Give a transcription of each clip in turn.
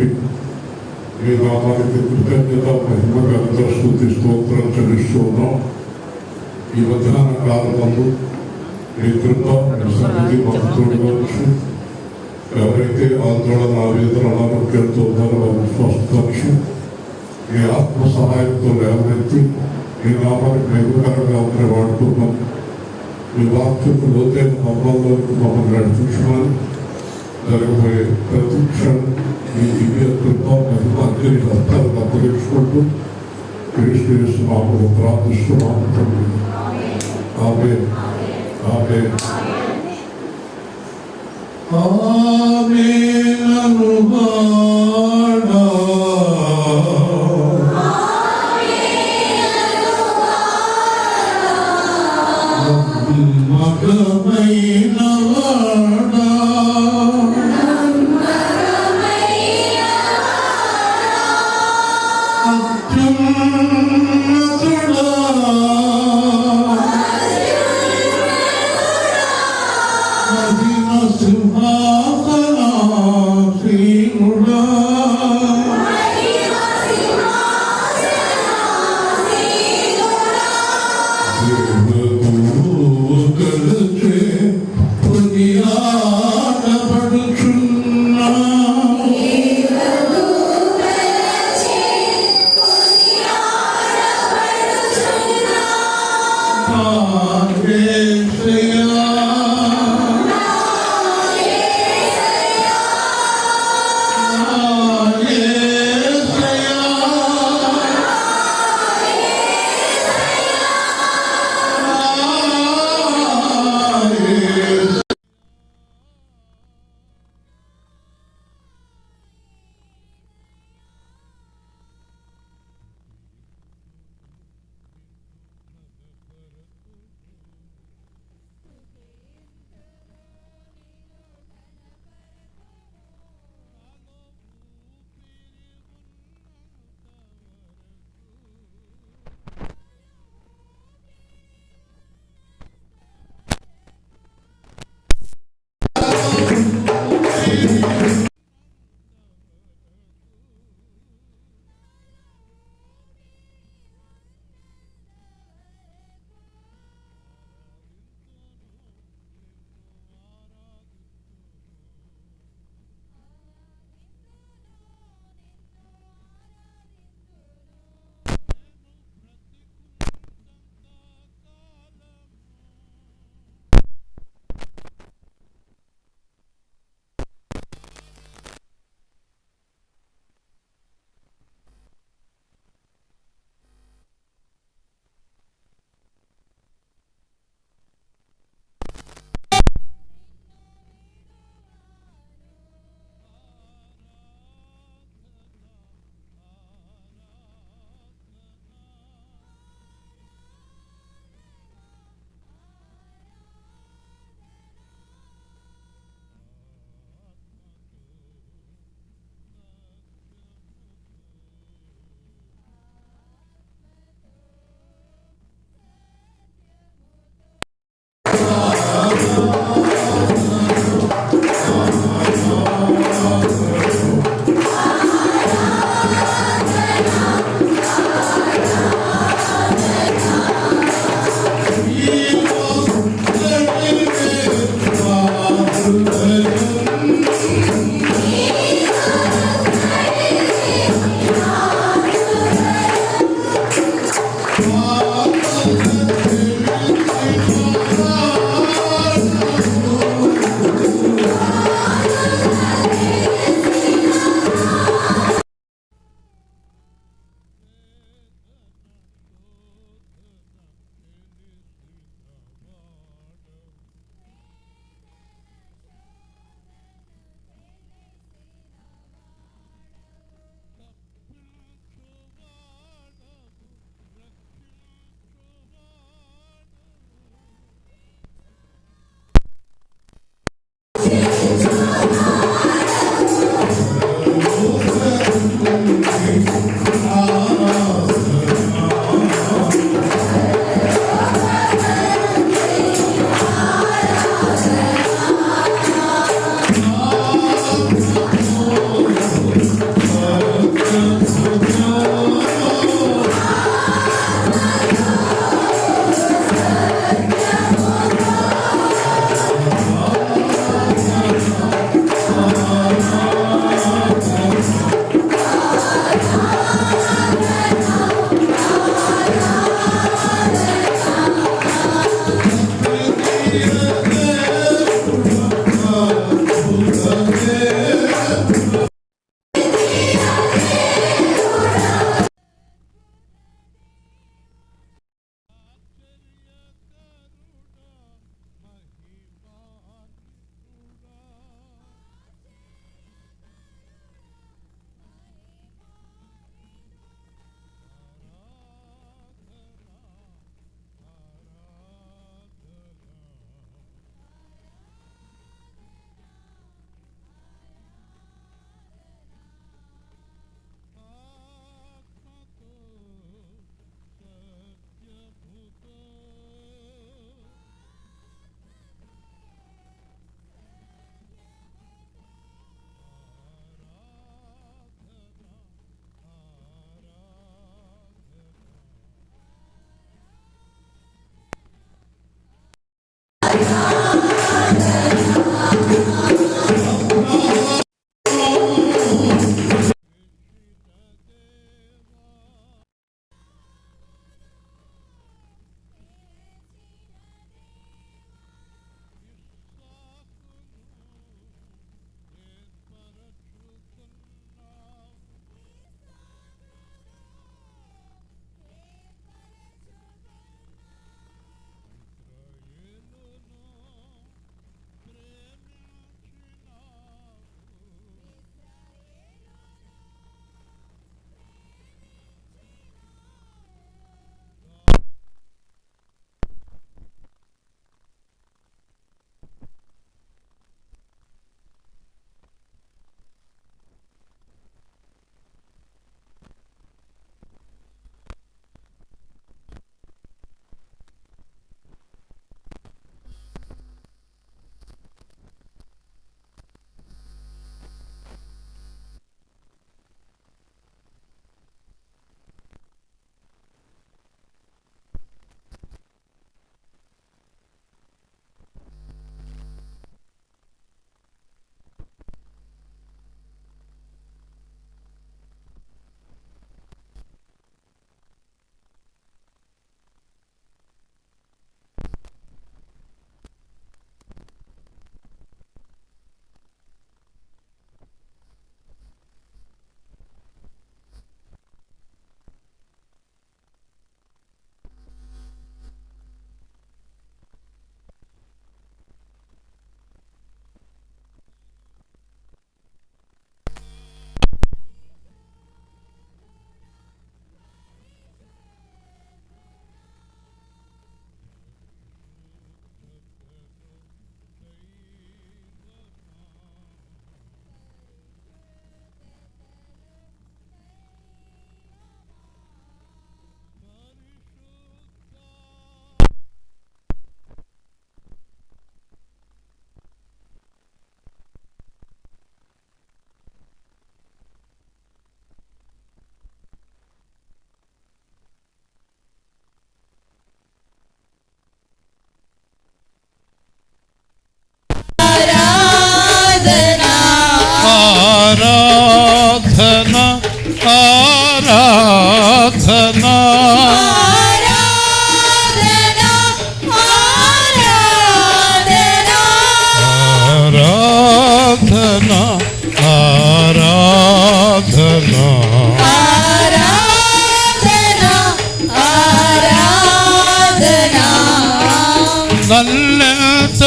బట్టి మీ నామానికి కృతజ్ఞత మహిమగా స్తుతి స్తోత్రం చెల్లిస్తున్నాం. ఈ మధ్యాహ్న కాలమందు మీ కృప మీ సన్నిధి మాకు తోడువచ్చు. ఎవరైతే ఆందోళన ఆవేదన అనారోగ్యంతో ఉన్నారో వారిని స్వస్థపరిచి మీ ఆత్మ సహాయంతో లేవనెత్తి మీ నామానికి మహిమకరంగా ఉండే వాడుతున్నాం. మీ వాక్యపు లోతైన మమ్మల్లోకి మమ్మల్ని నడిపించమని జరగబోయే ప్రతి క్షణం మీ దివ్య కృప మహిమ అన్ని హస్తాలను అప్పగించుకుంటూ క్రీస్తు యేసునామములో ప్రార్థిస్తున్నాము తండ్రి. ఆమేన్. ఆమేన్. ఆమేన్ అనువాడా నమ్మకమైన వాడా అత్యున్నతుడా మహిమ సింహాసనా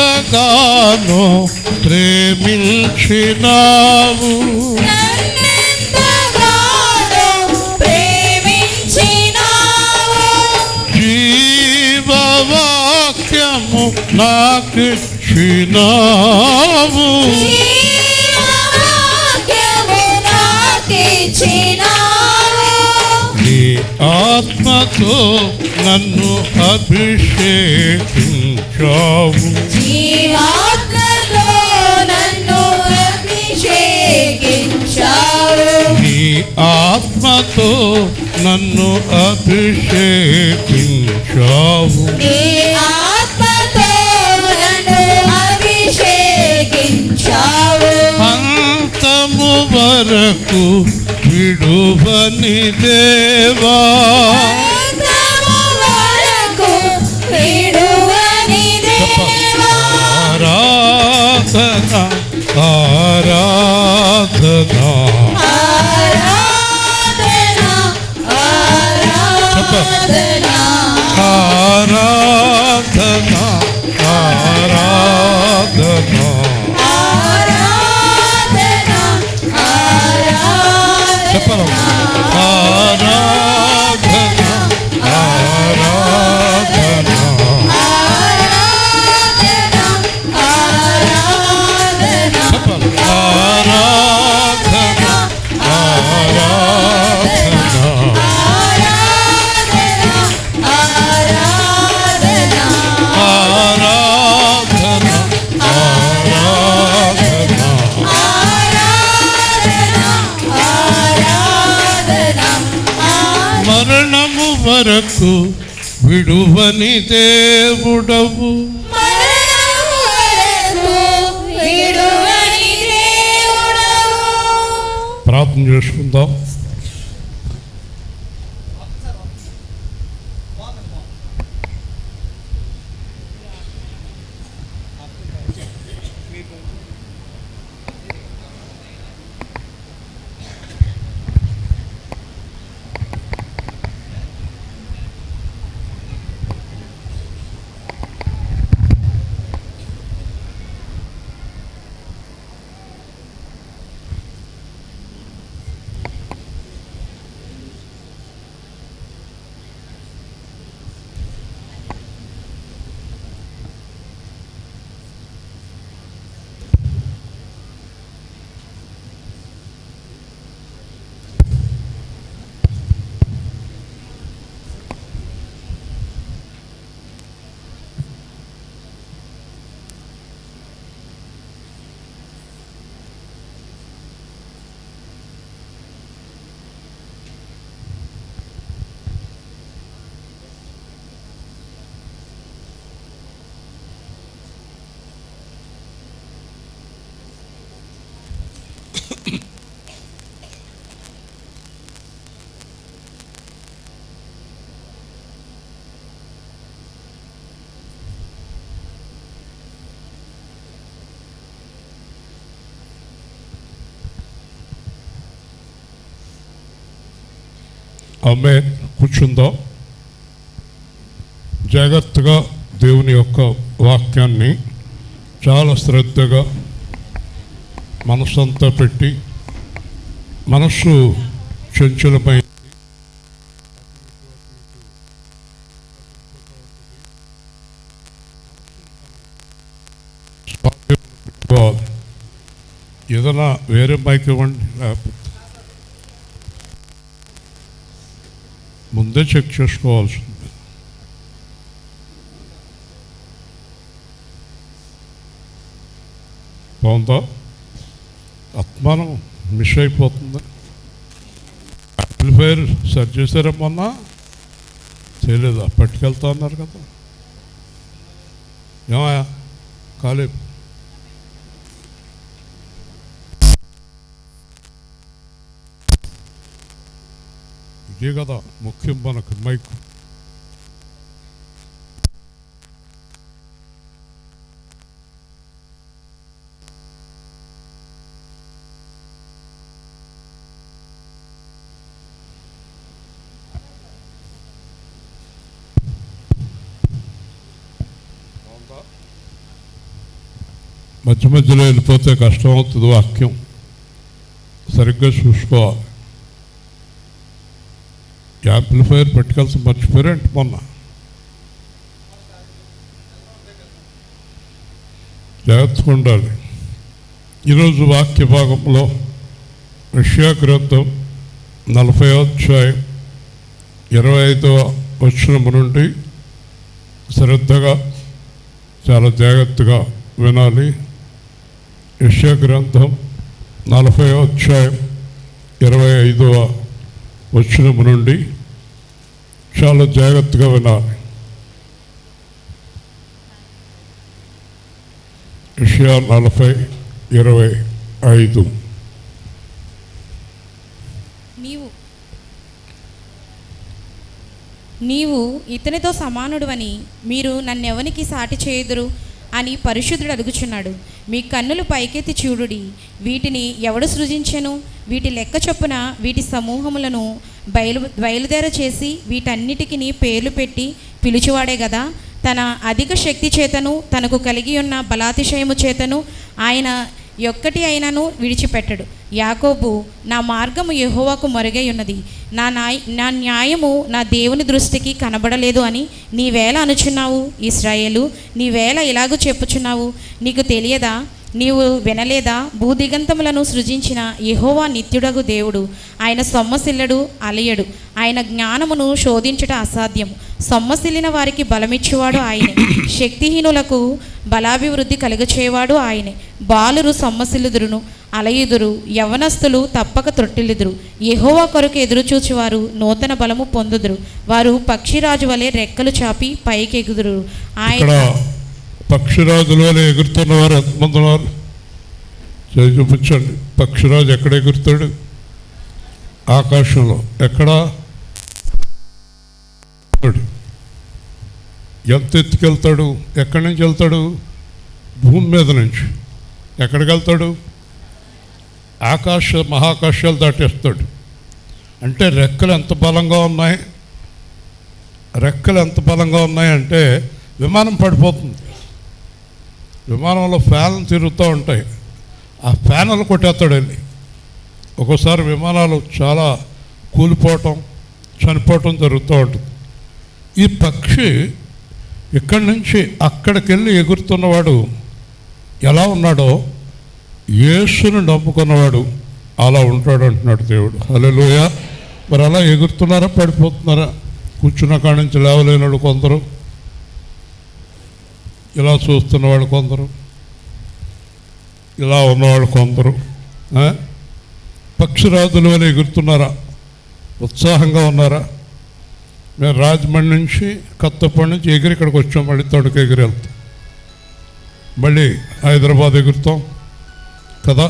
నన్నెంతగానో ప్రేమించినావు, జీవవాక్యము నాకిచ్చినావు, నీ ఆత్మతో నన్ను అభిషేకించావు, నీ ఆత్మతో నన్ను అభిషేకించావు, అంతము వరకు విడువని దేవా, ఆరాధన ఆరాధన ఆరాధన ఆరాధన చెప్పను, ఆరాధన ఆరాధన చెప్పను, ఆరాధన ఆరాధన ఆరాధన మరణము వరకు విడువని దేవుడవు, ప్రార్థన చేసుకుందాం. ఆమేన్. కూర్చుందాం. జాగ్రత్తగా దేవుని యొక్క వాక్యాన్ని చాలా శ్రద్ధగా మనసంతా పెట్టి, మనస్సు చంచలమై ఏదైనా వేరే మైక్ ఇవ్వండి, లేకపోతే ముందే చెక్ చేసుకోవాల్సింది. బాగుందా? ఆత్మానం మిస్ అయిపోతుంది. యాంప్లిఫైర్ సెట్ చేశారేమన్నా చేయలేదా? పట్టుకెళ్తా అన్నారు కదా. ఏమయ్యా ఖాళీ ఇదే కదా ముఖ్యం మనకు మైక్. మధ్య మధ్యలో వెళ్ళిపోతే కష్టం అవుతుంది. వాక్యం సరిగ్గా చూసుకోవాలి. యాంప్లిఫైర్ పట్టుకెళ్తే మర్చిపోయారంటే మొన్న జాగ్రత్తగా ఉండాలి. ఈరోజు వాక్య భాగంలో యెషయా గ్రంథం 40వ అధ్యాయం 25వ వచనం నుండి శ్రద్ధగా చాలా జాగ్రత్తగా వినాలి. యెషయా గ్రంథం 40వ అధ్యాయం 25వ వచనం నుండి చాలా జాగ్రత్తగా వినాలి. యెషయా 40:25. నీవు ఇతనితో సమానుడువని మీరు నన్నెవనికి సాటి చేయుదురు అని పరిశుద్ధుడు అడుగుచున్నాడు. మీ కన్నులు పైకెత్తి చూడుడి. వీటిని ఎవడు సృజించెను? వీటి లెక్క చొప్పున వీటి సమూహములను బయలుదేర చేసి వీటన్నిటికీ పేర్లు పెట్టి పిలుచువాడే కదా. తన అధిక శక్తి చేతను తనకు కలిగి ఉన్న బలాతిశయము చేతను ఆయన ఒక్కటి అయినను విడిచిపెట్టడు. యాకోబు, నా మార్గము యెహోవాకు మరుగై ఉన్నది, నా న్యాయము నా దేవుని దృష్టికి కనబడలేదు అని నీవేళ అనుచున్నావు? ఇశ్రాయేలు, నీవేళ ఇలాగూ చెప్పుచున్నావు? నీకు తెలియదా? నీవు వినలేదా? భూదిగంతములను సృజించిన యెహోవా నిత్యుడగు దేవుడు. ఆయన సొమ్మసిల్లడు, అలయడు. ఆయన జ్ఞానమును శోధించుట అసాధ్యము. సొమ్మసిల్లిన వారికి బలమిచ్చువాడు ఆయనే. శక్తిహీనులకు బలాభివృద్ధి కలుగచేవాడు ఆయనే. బాలురు సొమ్మసిల్లుదురును, అలయుదురు. యవనస్తులు తప్పక త్రొట్టిల్లుదురు. యెహోవా కొరకు ఎదురుచూచువారు నూతన బలము పొందుదురు. వారు పక్షిరాజు వలె రెక్కలు చాపి పైకి ఎగుదురు. ఆయన పక్షిరాజులో ఎగురుతున్నవారు ఎంతమంది ఉన్నారు? చూపించండి. పక్షిరాజు ఎక్కడ ఎగురుతాడు? ఆకాశంలో. ఎక్కడా? ఎంత ఎత్తుకెళ్తాడు? ఎక్కడి నుంచి వెళ్తాడు? భూమి మీద నుంచి. ఎక్కడికి వెళ్తాడు? మహాకాశాలు దాటేస్తాడు. అంటే రెక్కలు ఎంత బలంగా ఉన్నాయి? రెక్కలు ఎంత బలంగా ఉన్నాయంటే విమానం పడిపోతుంది. విమానంలో ఫ్యాన్లు తిరుగుతూ ఉంటాయి. ఆ ఫ్యాన్లు కొట్టేస్తాడు వెళ్ళి. ఒక్కోసారి విమానాలు చాలా కూలిపోవటం, చనిపోవటం జరుగుతూ ఉంటుంది. ఈ పక్షి ఇక్కడి నుంచి అక్కడికి వెళ్ళి ఎగురుతున్నవాడు ఎలా ఉన్నాడో యేసును నమ్ముకున్నవాడు అలా ఉంటాడు అంటున్నాడు దేవుడు. హల్లెలూయా. మరి అలా ఎగురుతున్నారా, పడిపోతున్నారా? కూర్చున్న కాడి నుంచి లేవలేనాడు కొందరు, ఇలా చూస్తున్నవాడు కొందరు, ఇలా ఉన్నవాడు కొందరు. పక్షిరాజుల వల్ల ఎగురుతున్నారా? ఉత్సాహంగా ఉన్నారా? మేము రాజమండ్రి నుంచి కొత్తపల్లి నుంచి ఎగిరి ఇక్కడికి వచ్చాం. మళ్ళీ తణుకు ఎగిరి వెళ్తాం, మళ్ళీ హైదరాబాద్ ఎగురుతాం కదా.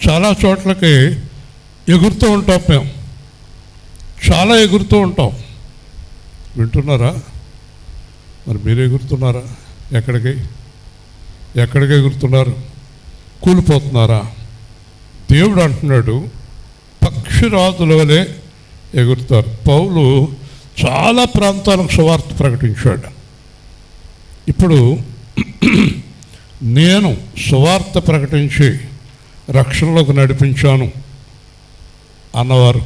చాలా చోట్లకి ఎగురుతూ ఉంటాం మేము, చాలా ఎగురుతూ ఉంటాం. వింటున్నారా? మరి మీరు ఎగురుతున్నారా? ఎక్కడికి ఎగురుతున్నారు? కూలిపోతున్నారా? దేవుడు అంటున్నాడు పక్షిరాజుల వలె ఎగురుతారు. పౌలు చాలా ప్రాంతాలకు సువార్త ప్రకటించాడు. ఇప్పుడు నేను సువార్త ప్రకటించి రక్షణలోకి నడిపించాను అన్నవారు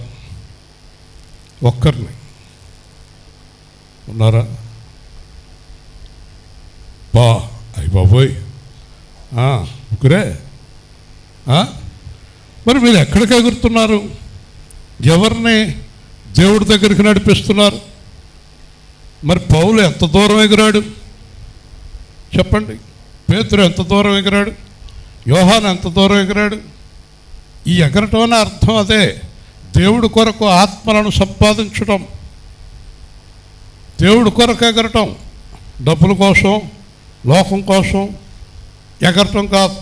ఒక్కరిని ఉన్నారా? అయ్య బాబోయ్, ముగ్గురే. మరి మీరు ఎక్కడికి ఎగురుతున్నారు? ఎవరిని దేవుడి దగ్గరికి నడిపిస్తున్నారు? మరి పౌలు ఎంత దూరం ఎగిరాడు చెప్పండి? పేతురు ఎంత దూరం ఎగిరాడు? యోహాను ఎంత దూరం ఎగిరాడు? ఈ ఎగరటం అనే అర్థం అదే, దేవుడి కొరకు ఆత్మలను సంపాదించడం. దేవుడి కొరకు ఎగరటం, డబ్బుల కోసం, లోకం కోసం ఎగరటం కాదు,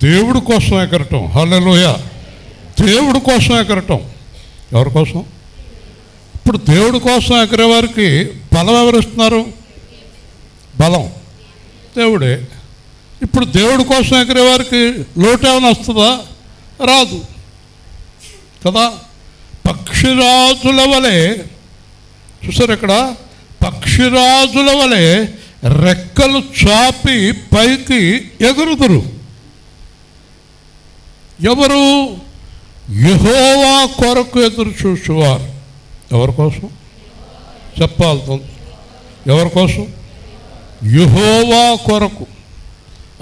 దేవుడి కోసం ఎగరటం. హల్లెలూయా. దేవుడి కోసం ఎగరటం. ఎవరి కోసం? ఇప్పుడు దేవుడి కోసం ఎగిరే వారికి బలం ఎవరిస్తున్నారు? బలం దేవుడే. ఇప్పుడు దేవుడి కోసం ఎగిరే వారికి లోటు ఏమైనా వస్తుందా? రాదు కదా. పక్షిరాజుల వలె, చూసారు ఇక్కడ, పక్షిరాజుల వలె రెక్కలు చాపి పైకి ఎగురుదురు. ఎవరు? యెహోవా కొరకు ఎదురు చూసేవారు. ఎవరి కోసం చెప్పాలి? ఎవరి కోసం? యెహోవా కొరకు.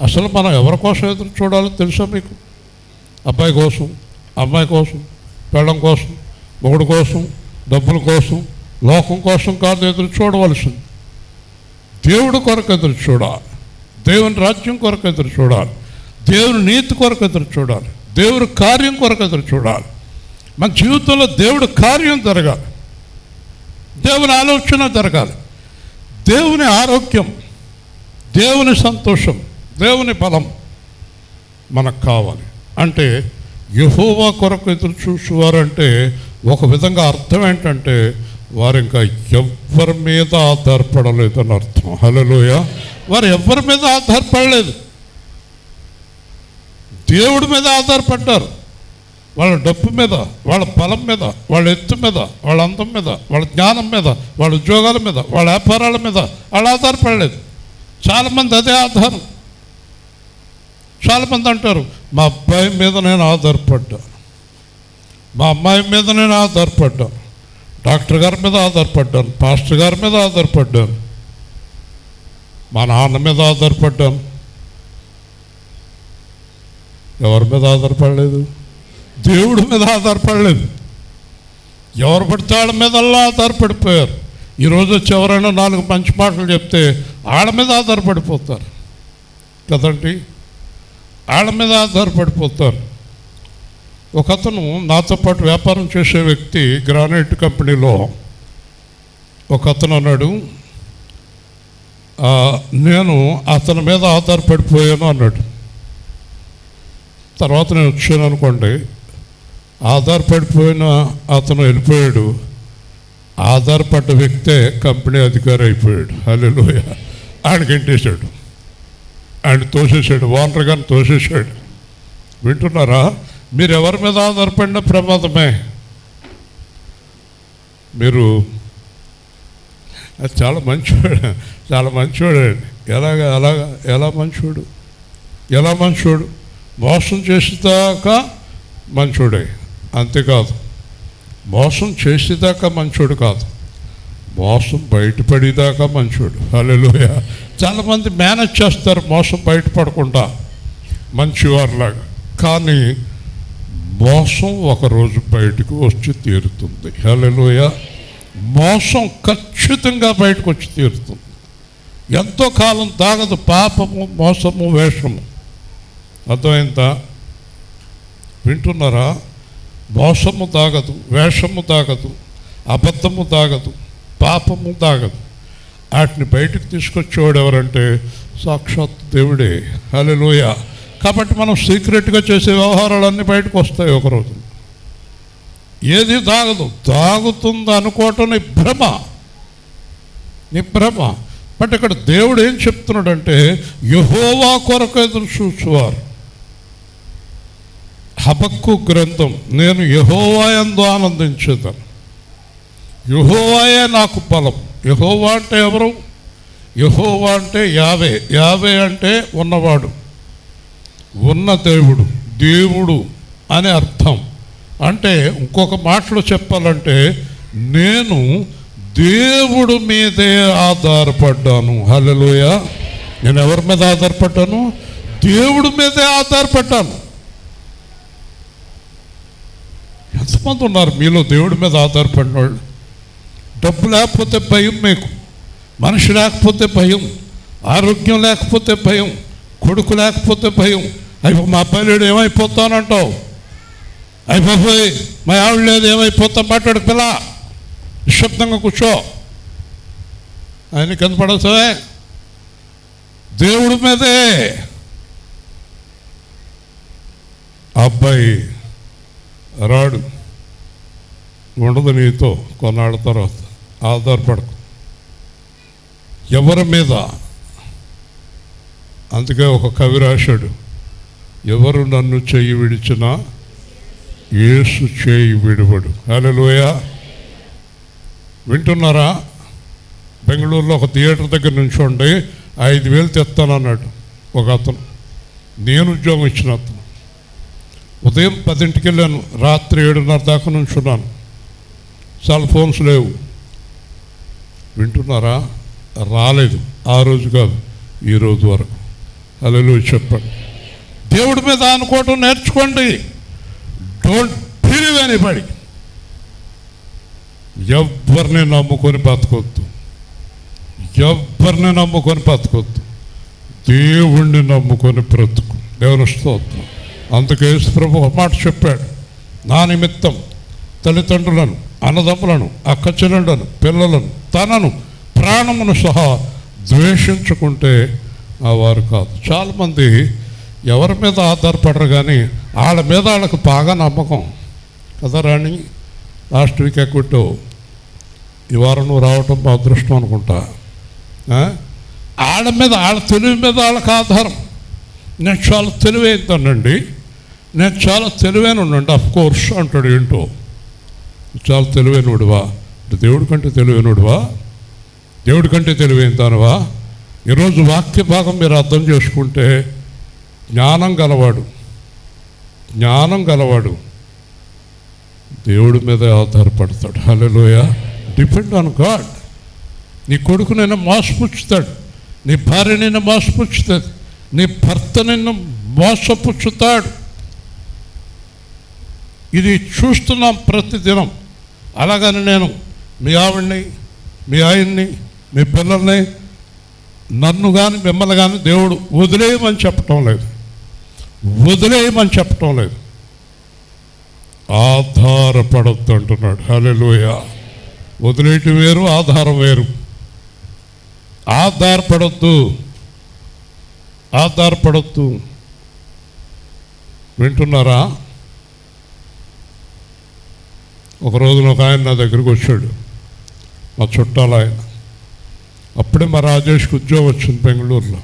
అసలు మనం ఎవరి కోసం ఎదురు చూడాలో తెలుసా మీకు? అబ్బాయి కోసం, అమ్మాయి కోసం, పెళ్ళం కోసం, మొగుడు కోసం, డబ్బుల కోసం, లోకం కోసం కాదు ఎదురు చూడవలసింది. దేవుడి కొరకు ఎదురు చూడాలి. దేవుని రాజ్యం కొరకు ఎదురు చూడాలి. దేవుని నీతి కొరకు ఎదురు చూడాలి. దేవుడి కార్యం కొరకు ఎదురు చూడాలి. మన జీవితంలో దేవుడి కార్యం జరగాలి. దేవుని ఆలోచన జరగాలి. దేవుని ఆరోగ్యం, దేవుని సంతోషం, దేవుని బలం మనకు కావాలి. అంటే యెహోవా కొరకు ఎదురు చూసేవారంటే ఒక విధంగా అర్థం ఏంటంటే వారు ఇంకా ఎవ్వరి మీద ఆధారపడలేదని అర్థం. హల్లెలూయా. వారు ఎవ్వరి మీద ఆధారపడలేదు, దేవుడి మీద ఆధారపడ్డారు. వాళ్ళ డబ్బు మీద, వాళ్ళ బలం మీద, వాళ్ళ ఎత్తు మీద, వాళ్ళ అందం మీద, వాళ్ళ జ్ఞానం మీద, వాళ్ళ ఉద్యోగాల మీద, వాళ్ళ వ్యాపారాల మీద వాళ్ళు ఆధారపడలేదు. చాలామంది అదే ఆధారం. చాలామంది అంటారు, మా అబ్బాయి మీద నేను ఆధారపడ్డాను, మా అమ్మాయి మీద నేను ఆధారపడ్డాను, డాక్టర్ గారి మీద ఆధారపడ్డాను, పాస్టర్ గారి మీద ఆధారపడ్డాను, మా నాన్న మీద ఆధారపడ్డాను. ఎవరి మీద ఆధారపడలేదు? దేవుడి మీద ఆధారపడలేదు. ఎవరు పడితే వాళ్ళ మీదల్లా ఆధారపడిపోయారు. ఈరోజు వచ్చి ఎవరైనా 4 మంచి మాటలు చెప్తే వాళ్ళ మీద ఆధారపడిపోతారు కదండి. వాళ్ళ మీద ఆధారపడిపోతారు. ఒక అతను నాతో పాటు వ్యాపారం చేసే వ్యక్తి, గ్రానైట్ కంపెనీలో ఒక అతను అన్నాడు, నేను అతని మీద ఆధారపడిపోయాను అన్నాడు. తర్వాత నేను వచ్చాను అనుకోండి, ఆధారపడిపోయిన అతను వెళ్ళిపోయాడు, ఆధారపడ్డ వ్యక్తే కంపెనీ అధికారి అయిపోయాడు. హల్లెలూయా. ఆయనకి ఎంటేశాడు, ఆయన తోసేసాడు, ఓనర్ గారిని తోసేసాడు. వింటున్నారా? మీరు ఎవరి మీద ఆధారపడిన ప్రమాదమే. మీరు అది చాలా మంచివాడు, చాలా మంచివాడు అండి. ఎలా మంచివాడు? ఎలా మంచివాడు? మోసం చేసేదాకా మంచోడే, అంతేకాదు. మోసం చేసేదాకా మంచోడు కాదు, మోసం బయటపడేదాకా మంచోడు. హల్లెలూయా. చాలామంది మేనేజ్ చేస్తారు మోసం బయటపడకుండా మంచివారిలాగా, కానీ మోసం ఒకరోజు బయటకు వచ్చి తీరుతుంది. హల్లెలూయా. మోసం ఖచ్చితంగా బయటకు వచ్చి తీరుతుంది. ఎంతో కాలం దాగదు పాపము, మోసము, వేషము. అర్థమైందా? వింటున్నారా? మోసము దాగదు, వేషము దాగదు, అబద్ధము దాగదు, పాపము దాగదు. వాటిని బయటకు తీసుకొచ్చేవాడు ఎవరంటే సాక్షాత్ దేవుడే. హల్లెలూయా. కాబట్టి మనం సీక్రెట్గా చేసే వ్యవహారాలన్నీ బయటకు వస్తాయి ఒకరోజు. ఏది దాగదు, దాగుతుంది అనుకోవటం నిభ్రమ. బట్ ఇక్కడ దేవుడు ఏం చెప్తున్నాడంటే యెహోవా కొరకు ఎదురు చూసేవారు. హబక్కు గ్రంథం, నేను యెహోవా యందు ఆనందించేదాను, యెహోవాయే నాకు బలం. యెహోవా అంటే ఎవరు? యెహోవా అంటే యావే. యావే అంటే ఉన్నవాడు, ఉన్న దేవుడు, దేవుడు అనే అర్థం. అంటే ఇంకొక మాటలో చెప్పాలంటే నేను దేవుడు మీదే ఆధారపడ్డాను. హల్లెలూయా. నేను ఎవరి మీద ఆధారపడ్డాను? దేవుడి మీదే ఆధారపడ్డాను. ఎంతమంది ఉన్నారు మీలో దేవుడి మీద ఆధారపడిన వాళ్ళు? డబ్బు లేకపోతే భయం మీకు, మనిషి లేకపోతే భయం, ఆరోగ్యం లేకపోతే భయం, కొడుకు లేకపోతే భయం. మా అబ్బాయి లేడు ఏమైపోతానంటావు, అయిపోయి మా ఆవిడ లేదు ఏమైపోతాం, మాట్లాడు పిల్ల, నిశ్శబ్దంగా కూర్చో, ఆయన కింద పడతావే. దేవుడి మీదే. అబ్బాయి రాడు, ఉండదు నీతో కొన్నాళ్ళ తర్వాత. ఆధారపడకు ఎవరి మీద. అందుకే ఒక కవి రాశాడు, ఎవరు నన్ను చెయ్యి విడిచినా యేసు చేయి విడివడు. హల్లెలూయా. వింటున్నారా? బెంగళూరులో ఒక థియేటర్ దగ్గర నుంచోండి 5,000 తెస్తానన్నాడు ఒక అతను, నేను ఉద్యోగం ఇచ్చిన అతను. ఉదయం 10ంటికి వెళ్ళాను, రాత్రి 7:30 దాకా నుంచున్నాను. సెల్ ఫోన్స్ లేవు. వింటున్నారా? రాలేదు. ఆ రోజు కాదు, ఈ రోజు వరకు. హల్లెలూయా చెప్పండి. దేవుడి మీద అనుకోవటం నేర్చుకోండి. Don't believe anybody. ఎవరిని నమ్ముకొని బతకొద్దు, ఎవరిని నమ్ముకొని బతకొద్దు. దేవుణ్ణి నమ్ముకొని బ్రతుకు. దేవుని స్తోత్రం. అందుకే యేసు ప్రభు ఒక మాట చెప్పాడు, నా నిమిత్తం తల్లిదండ్రులను, అన్నదమ్ములను, అక్క చెల్లెళ్ళను, పిల్లలను, తనను, ప్రాణమును సహా ద్వేషించుకుంటే ఆ వారు కాదు. చాలామంది ఎవరి మీద ఆధారపడరు, కానీ వాళ్ళ మీద వాళ్ళకు బాగా నమ్మకం కదా. రాణి, లాస్ట్ వీక్ ఎక్కువ ఈ వారం నువ్వు రావటం మా అదృష్టం అనుకుంటా. వాళ్ళ మీద, వాళ్ళ తెలివి మీద వాళ్ళకి ఆధారం. నేను చాలా తెలివైందానండి, నేను చాలా తెలివైననండి. అఫ్కోర్స్ అంటాడు. ఏంటో చాలా తెలివైనడువా? దేవుడి కంటే తెలివైనడువా? దేవుడి కంటే తెలివైందానవా? ఈరోజు వాక్య భాగం మీరు అర్థం చేసుకుంటే, జ్ఞానం గలవాడు దేవుడి మీద ఆధారపడతాడు. హల్లెలూయా. Depend on God. నీ కొడుకు నిన్ను మోసపుచ్చుతాడు, నీ భార్య నిన్ను మోసపుచ్చుతుంది, నీ భర్త నిన్ను మోసపుచ్చుతాడు. ఇది చూస్తున్నాం ప్రతిదినం. అలాగని నేను మీ ఆవిడ్ని, మీ ఆయన్ని, మీ పిల్లల్ని, నన్ను కానీ మిమ్మల్ని కానీ దేవుడు వదిలేయమని చెప్పటం లేదు, వదిలేయమని చెప్పటం లేదు. ఆధారపడద్దు అంటున్నాడు. హల్లెలూయా. వదిలేయటం వేరు, ఆధారం వేరు. ఆధారపడద్దు. వింటున్నారా? ఒక రోజున ఒక ఆయన నా దగ్గరికి వచ్చాడు, మా చుట్టాలు ఆయన. అప్పుడే మా రాజేష్కి ఉద్యోగం వచ్చింది బెంగళూరులో.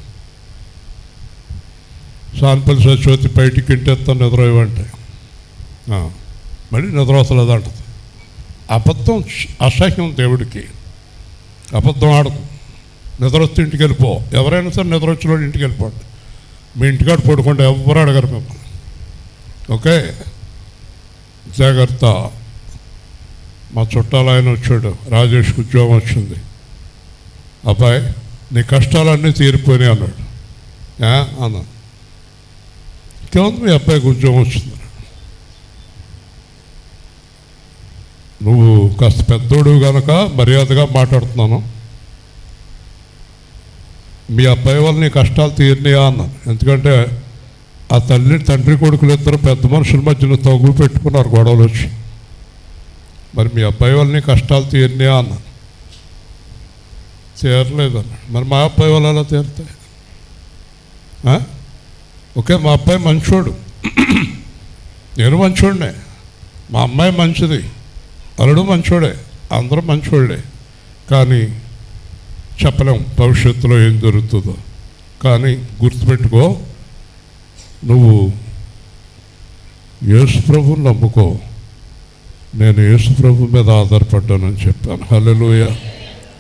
సాన్పల్లి సచివతి బయటికి ఇంటెత్తాను నిద్ర ఇవ్వంటే మళ్ళీ నిద్ర వస్తలేదంటది. అబద్ధం అసహ్యం దేవుడికి. అబద్ధం ఆడదు. నిద్ర వస్తే ఇంటికి వెళ్ళిపో. ఎవరైనా సరే నిద్ర వచ్చిన వాడు ఇంటికి వెళ్ళిపోండి. మీ ఇంటికాడ పడుకుంటే ఎవరు అడగరు మిమ్మల్ని. ఓకే, జాగ్రత్త. మా చుట్టాలు ఆయన వచ్చాడు, రాజేష్కి ఉద్యోగం వచ్చింది. అబ్బాయి నీ కష్టాలన్నీ తీరిపోయినాయి అన్నాడు. అన్నా, ఇంకేముంది మీ అబ్బాయికి ఉద్యోగం వచ్చింది. నువ్వు కాస్త పెద్దోడు కనుక మర్యాదగా మాట్లాడుతున్నాను. మీ అబ్బాయి వల్ల నీ కష్టాలు తీరినాయా అన్నాను. ఎందుకంటే ఆ తండ్రి కొడుకులు ఇద్దరు పెద్ద మనుషుల మధ్యన తగులు పెట్టుకున్నారు గొడవలు వచ్చి. మరి మీ అబ్బాయి వల్ల నీ కష్టాలు తీరినాయా అన్నాను. తీరలేదన్నాడు. మరి మా అబ్బాయి వల్ల ఎలా తీరుతాయి? ఓకే, మా అబ్బాయి మంచోడు, నేను మంచోడినే, మా అమ్మాయి మంచిది, అల్లుడు మంచోడే, అందరూ మంచోళ్ళే. కానీ చెప్పలేం భవిష్యత్తులో ఏం జరుగుతుందో. కానీ గుర్తుపెట్టుకో, నువ్వు యేసు ప్రభువుని నమ్ముకో. నేను యేసు ప్రభు మీద ఆధారపడ్డానని చెప్పాను. హల్లెలూయా.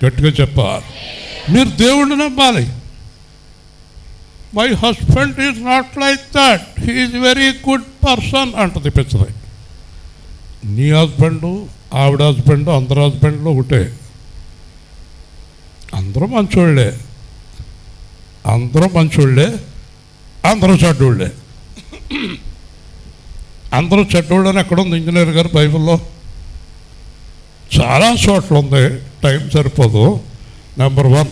గట్టిగా చెప్పాలి. మీరు దేవుడిని నమ్మాలి. My husband is not like that, he is very good person అంటది పిచ్చది. నీ హస్బెండు, ఆవిడ హస్బెండు, అందరు హస్బెండ్లు ఒకటే. అందరూ మంచోళ్ళే, అందరూ చెడ్డోళ్ళే. అందరూ చెడ్డోళ్ళని ఎక్కడుంది ఇంజనీర్ గారు బైబిల్లో? చాలా చోట్ల ఉంది, టైం సరిపోదు. నెంబర్ 1,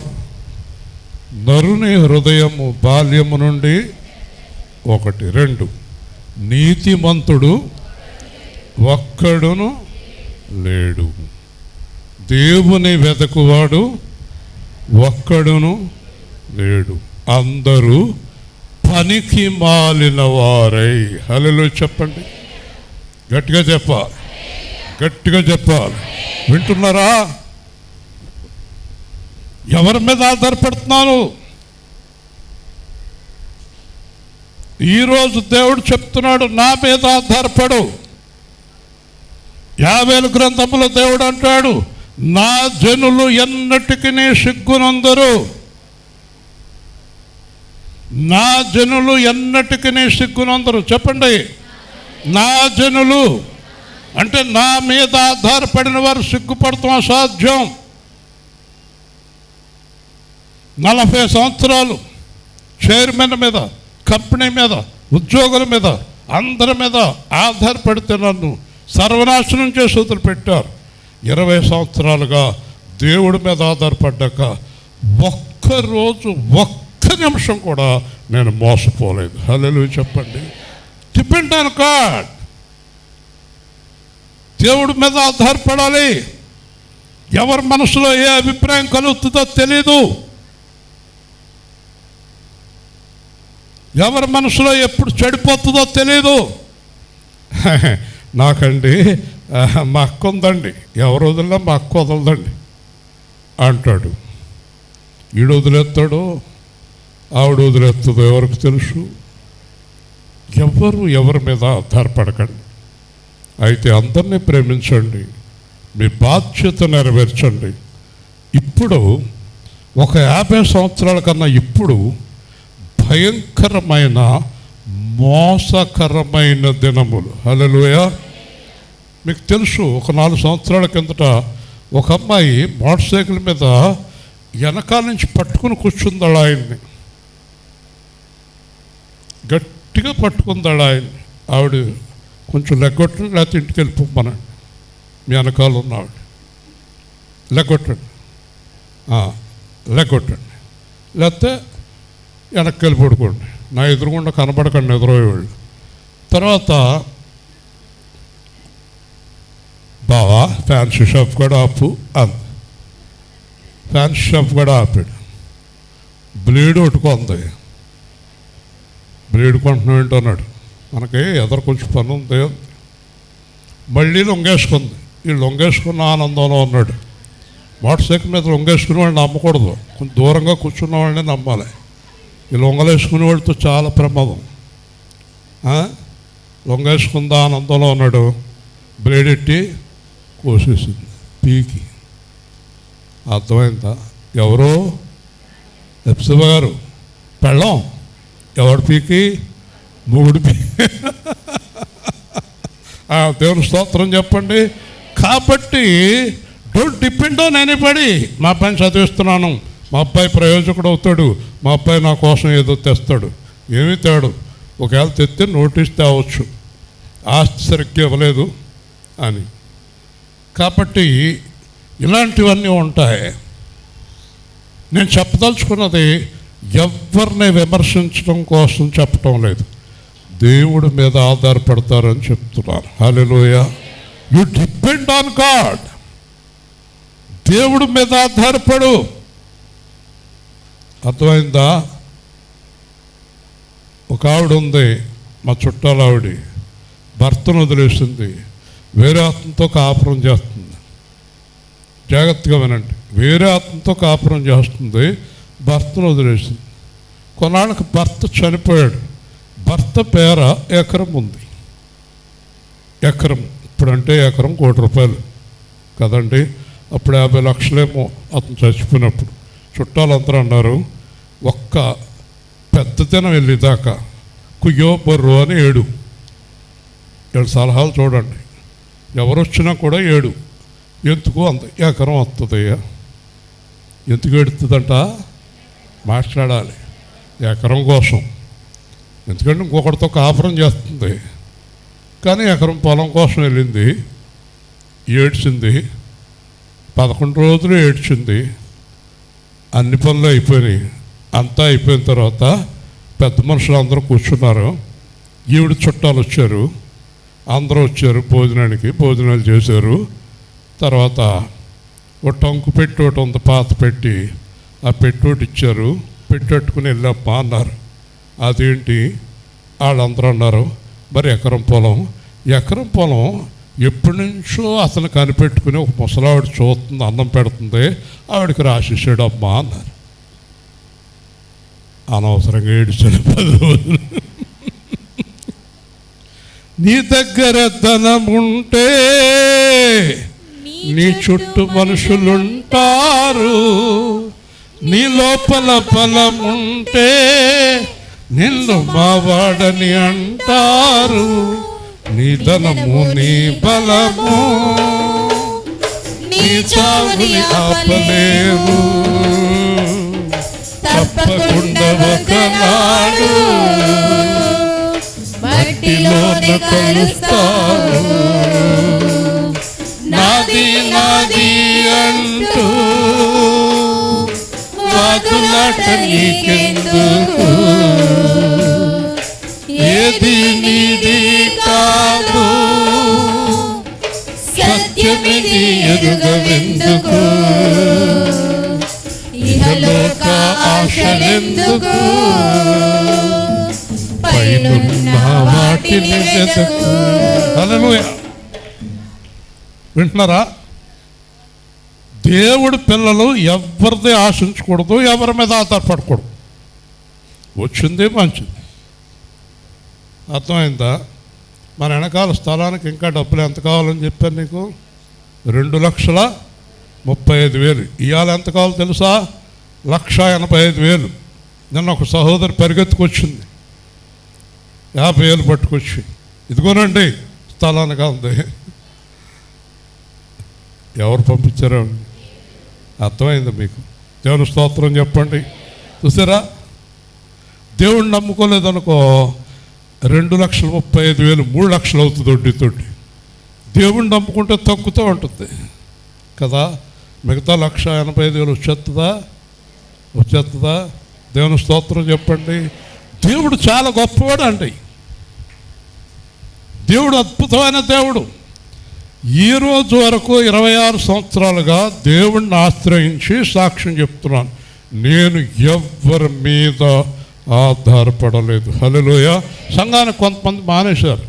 నరుని హృదయము బాల్యము నుండి 1. 2, నీతిమంతుడు ఒక్కడును లేడు, దేవుని వెదకువాడు ఒక్కడును లేడు, అందరూ పనికి మాలిన వారై. హల్లెలూయా చెప్పండి, గట్టిగా చెప్పాలి, గట్టిగా చెప్పాలి. వింటున్నారా? ఎవరి మీద ఆధారపడుతున్నారు? ఈరోజు దేవుడు చెప్తున్నాడు, నా మీద ఆధారపడు. యావేలు గ్రంథములో దేవుడు అంటాడు, నా జనులు ఎన్నటికి సిగ్గునందరు. నా జనులు ఎన్నటికి సిగ్గునందరు. చెప్పండి, నా జనులు అంటే నా మీద ఆధారపడిన వారు సిగ్గుపడతాం అసాధ్యం. 40 సంవత్సరాలు చైర్మన్ మీద, కంపెనీ మీద, ఉద్యోగుల మీద, అందరి మీద ఆధారపడితే నన్ను సర్వనాశనం చేసి వదిలిపెట్టారు. 20 సంవత్సరాలుగా దేవుడి మీద ఆధారపడ్డాక ఒక్కరోజు ఒక్క నిమిషం కూడా నేను మోసపోలేదు. హల్లెలూయా చెప్పండి. Depend on God. దేవుడి మీద ఆధారపడాలి. ఎవరి మనసులో ఏ అభిప్రాయం కలుగుతుందో తెలీదు. ఎవరి మనసులో ఎప్పుడు చెడిపోతుందో తెలీదు. నాకండి మా అక్క ఉందండి, ఎవరు వదిలినా మా అక్క వదలదండి అంటాడు. ఈడు వదిలేస్తాడో ఆవిడ వదిలేస్తుందో ఎవరికి తెలుసు. ఎవరి మీద ఆధారపడకండి. అయితే అందరినీ ప్రేమించండి, మీ బాధ్యత నెరవేర్చండి. ఇప్పుడు ఒక 50 సంవత్సరాల కన్నా ఇప్పుడు భయంకరమైన మోసకరమైన దినములు. హల్లెలూయా. మీకు తెలుసు, ఒక 4 సంవత్సరాల కిందట ఒక అమ్మాయి మోటార్ సైకిల్ మీద వెనకాల నుంచి పట్టుకుని కూర్చుందాడు. ఆయన్ని గట్టిగా పట్టుకుందాడు. ఆయన్ని ఆవిడ కొంచెం లెగ్గొట్టండి, లేకపోతే ఇంటికి వెళ్ళిపోమనండి, మీ వెనకాల ఉన్న ఆవిడ లెగ్గొట్టండి, లెగ్గొట్టండి, లేకపోతే వెనక్కి వెళ్ళి పడుకోండి, నా ఎదురుగుండా కనబడకండి ఎదురయ్యేవాళ్ళు. తర్వాత బావా ఫ్యాన్సీ షాప్ కూడా ఆపు అంది. ఫ్యాన్సీ షాప్ కూడా ఆపాడు. బ్లేడ్ కొట్టుకుంది. బ్లేడ్ కొంటున్నాం ఏంటన్నాడు. మనకి ఎదురు కొంచెం పని ఉంది. మళ్ళీ లొంగేసుకుంది. ఈ లొంగేసుకున్న ఆనందంలో ఉన్నాడు. మోటార్ సైకిల్ మీద లొంగేసుకునే వాళ్ళని నమ్మకూడదు, కొంచెం దూరంగా కూర్చున్న వాళ్ళని నమ్మాలి. ఈ లొంగలేసుకునే వాళ్ళతో చాలా ప్రమాదం. లొంగేసుకుందా ఆనందంలో ఉన్నాడు. బ్లేడ్ ఎట్టి కోసేసింది పీకి. అర్థమైందా? ఎవరో ఎప్సిబ గారు పెళ్ళం. ఎవడు పీకి? మూడు పీకి. దేవుని స్తోత్రం చెప్పండి. కాబట్టి డోంట్ డిపెండ్ ఆన్ ఎనీబడి. మా పని చదివిస్తున్నాను, మా అబ్బాయి ప్రయోజకుడు అవుతాడు, మా అబ్బాయి నా కోసం ఏదో తెస్తాడు. ఏమీ తేడు. ఒకవేళ తెస్తే నోటీస్ తేవచ్చు, ఆస్తి సరిగ్గా ఇవ్వలేదు అని. కాబట్టి ఇలాంటివన్నీ ఉంటాయి. నేను చెప్పదలుచుకున్నది ఎవరిని విమర్శించడం కోసం చెప్పటం లేదు, దేవుడి మీద ఆధారపడతారని చెప్తున్నాను. Hallelujah. You depend on God. దేవుడి మీద ఆధారపడు. అర్థమైందా? ఒక ఆవిడ ఉంది, మా చుట్టాల ఆవిడ, భర్తను వదిలేసింది, వేరే ఆత్మతో కాపురం చేస్తుంది. జాగ్రత్తగా వినండి. వేరే ఆత్మతో కాపురం చేస్తుంది, భర్తను వదిలేసింది. కొన్నాళ్ళకి భర్త చనిపోయాడు. భర్త పేర ఎకరం ఉంది. ఎకరం ఇప్పుడంటే ఎకరం ₹1,00,00,000 కదండి. అప్పుడు 50 లక్షలేమో అతను చచ్చిపోయినప్పుడు. చుట్టాలందరూ అన్నారు, ఒక్క పెద్ద దినం వెళ్ళేదాకా కుయ్యో బొర్రు అని ఏడు సలహాలు చూడండి. ఎవరు వచ్చినా కూడా ఏడు. ఎందుకు అంత ఎకరం వస్తుందయ్యా? ఎందుకు ఎడుతుందంట? మాట్లాడాలి ఎకరం కోసం. ఎందుకంటే ఇంకొకటితో కాపురం చేస్తుంది, కానీ ఎకరం పొలం కోసం వెళ్ళింది. ఏడ్చింది, 11 రోజులు ఏడ్చింది. అన్ని పనులు అయిపోయినాయి. అంతా అయిపోయిన తర్వాత పెద్ద మనుషులు అందరూ కూర్చున్నారు. ఈవిడ చుట్టాలు వచ్చారు, అందరూ వచ్చారు భోజనానికి. భోజనాలు చేశారు. తర్వాత ఒక టంకు పెట్టి ఒకటి ఉంది, పాత పెట్టి. ఆ పెట్టి ఒకటి ఇచ్చారు. పెట్టెట్టుకుని వెళ్ళమ్మా అన్నారు. అదేంటి? వాళ్ళందరూ అన్నారు, మరి ఎకరం పొలం ఎప్పటి నుంచో అతను కనిపెట్టుకుని ఒక ముసలావిడ చూస్తుంది, అన్నం పెడుతుంది, ఆవిడకి రాసేసాడు అమ్మా అన్నారు. అనవసరంగా ఏడిచాడు 10 రోజులు. నీ దగ్గర ధనం ఉంటే నీ చుట్టూ మనుషులుంటారు, నీ లోపల బలం ఉంటే నిన్ను మావాడని అంటారు. నీ ధనము నీ బలము నీ చావుని ఆపలేవు, తప్పకుండా ఒకనాడు మట్టిలోనే కలుస్తావు. నాది నాది అంటూ వాదులాట నీకెందుకు, ఏది నీది కాదు, సత్యమిది ఎరుగవెందుకు, ఇహలోక ఆశలెందుకు, పైనున్న వాటిని వెతుకు. హల్లెలూయా. వింటున్నారా? దేవుడి పిల్లలు ఎవరిది ఆశించకూడదు, ఎవరి మీద ఆధారపడకూడదు. వచ్చిందే మంచిది. అర్థమైందా? మన వెనకాల స్థలానికి ఇంకా డబ్బులు ఎంత కావాలని చెప్పాను నీకు? 2,35,000. ఇవాళ ఎంత కావాలో తెలుసా? 1,85,000. నిన్న ఒక సహోదరు పరిగెత్తుకొచ్చింది 50,000 పట్టుకొచ్చి, ఇదిగోనండి స్థలానికి ఉంది. ఎవరు పంపించారో అర్థమైంది మీకు? దేవుని స్తోత్రం చెప్పండి. చూసారా? దేవుణ్ణి నమ్ముకోలేదనుకో 2,35,000 3 లక్షలు అవుతుంది వడ్డీతోటి. దేవుణ్ణి నమ్ముకుంటే తగ్గుతూ ఉంటుంది కదా. మిగతా 1,85,000 వచ్చేస్తుందా? దేవుని స్తోత్రం చెప్పండి. దేవుడు చాలా గొప్పవాడు అండి. దేవుడు అద్భుతమైన దేవుడు. ఈ రోజు వరకు 26 సంవత్సరాలుగా దేవుణ్ణి ఆశ్రయించి సాక్ష్యం చెప్తున్నాను, నేను ఎవ్వరి మీద ఆధారపడలేదు. హల్లెలూయా. సంఘానికి కొంతమంది మానేశారు.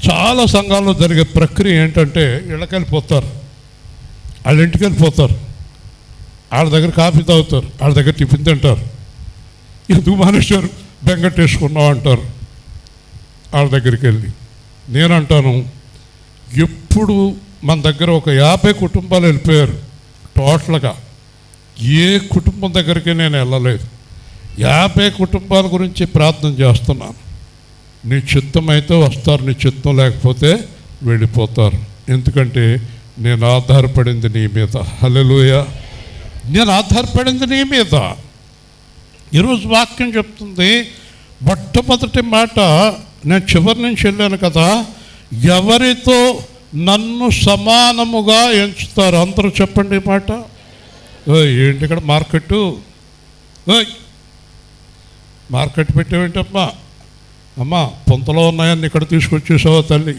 చాలా సంఘాల్లో జరిగే ప్రక్రియ ఏంటంటే ఇళ్ళకెళ్ళిపోతారు, వాళ్ళ ఇంటికి వెళ్ళిపోతారు, వాళ్ళ దగ్గర కాఫీ తాగుతారు, వాళ్ళ దగ్గర టిఫిన్ తింటారు. ఎందుకు మానేశారు? బెంగట్టేసుకున్నావు అంటారు వాళ్ళ దగ్గరికి వెళ్ళి. నేనంటాను, ఎప్పుడు మన దగ్గర ఒక 50 కుటుంబాలు వెళ్ళిపోయారు టోటల్గా. ఏ కుటుంబం దగ్గరికి నేను వెళ్ళలేదు. 50 కుటుంబాల గురించి ప్రార్థన చేస్తున్నాను. నీ చిత్తం అయితే వస్తారు, నీ చిత్తం లేకపోతే వెళ్ళిపోతారు. ఎందుకంటే నేను ఆధారపడింది నీ మీద. హల్లెలూయా. నేను ఆధారపడింది నీ మీద. ఈరోజు వాక్యం చెప్తుంది, మొట్టమొదటి మాట నేను చివరి నుంచి వెళ్ళాను కదా, ఎవరితో నన్ను సమానముగా ఎంచుతారు. అందరూ చెప్పండి ఈ మాట. ఏంటి ఇక్కడ మార్కెట్టు? మార్కెట్ పెట్టేవేంటమ్మా? అమ్మా పొంతలో ఉన్నాయని ఇక్కడ తీసుకొచ్చేసావా తల్లి?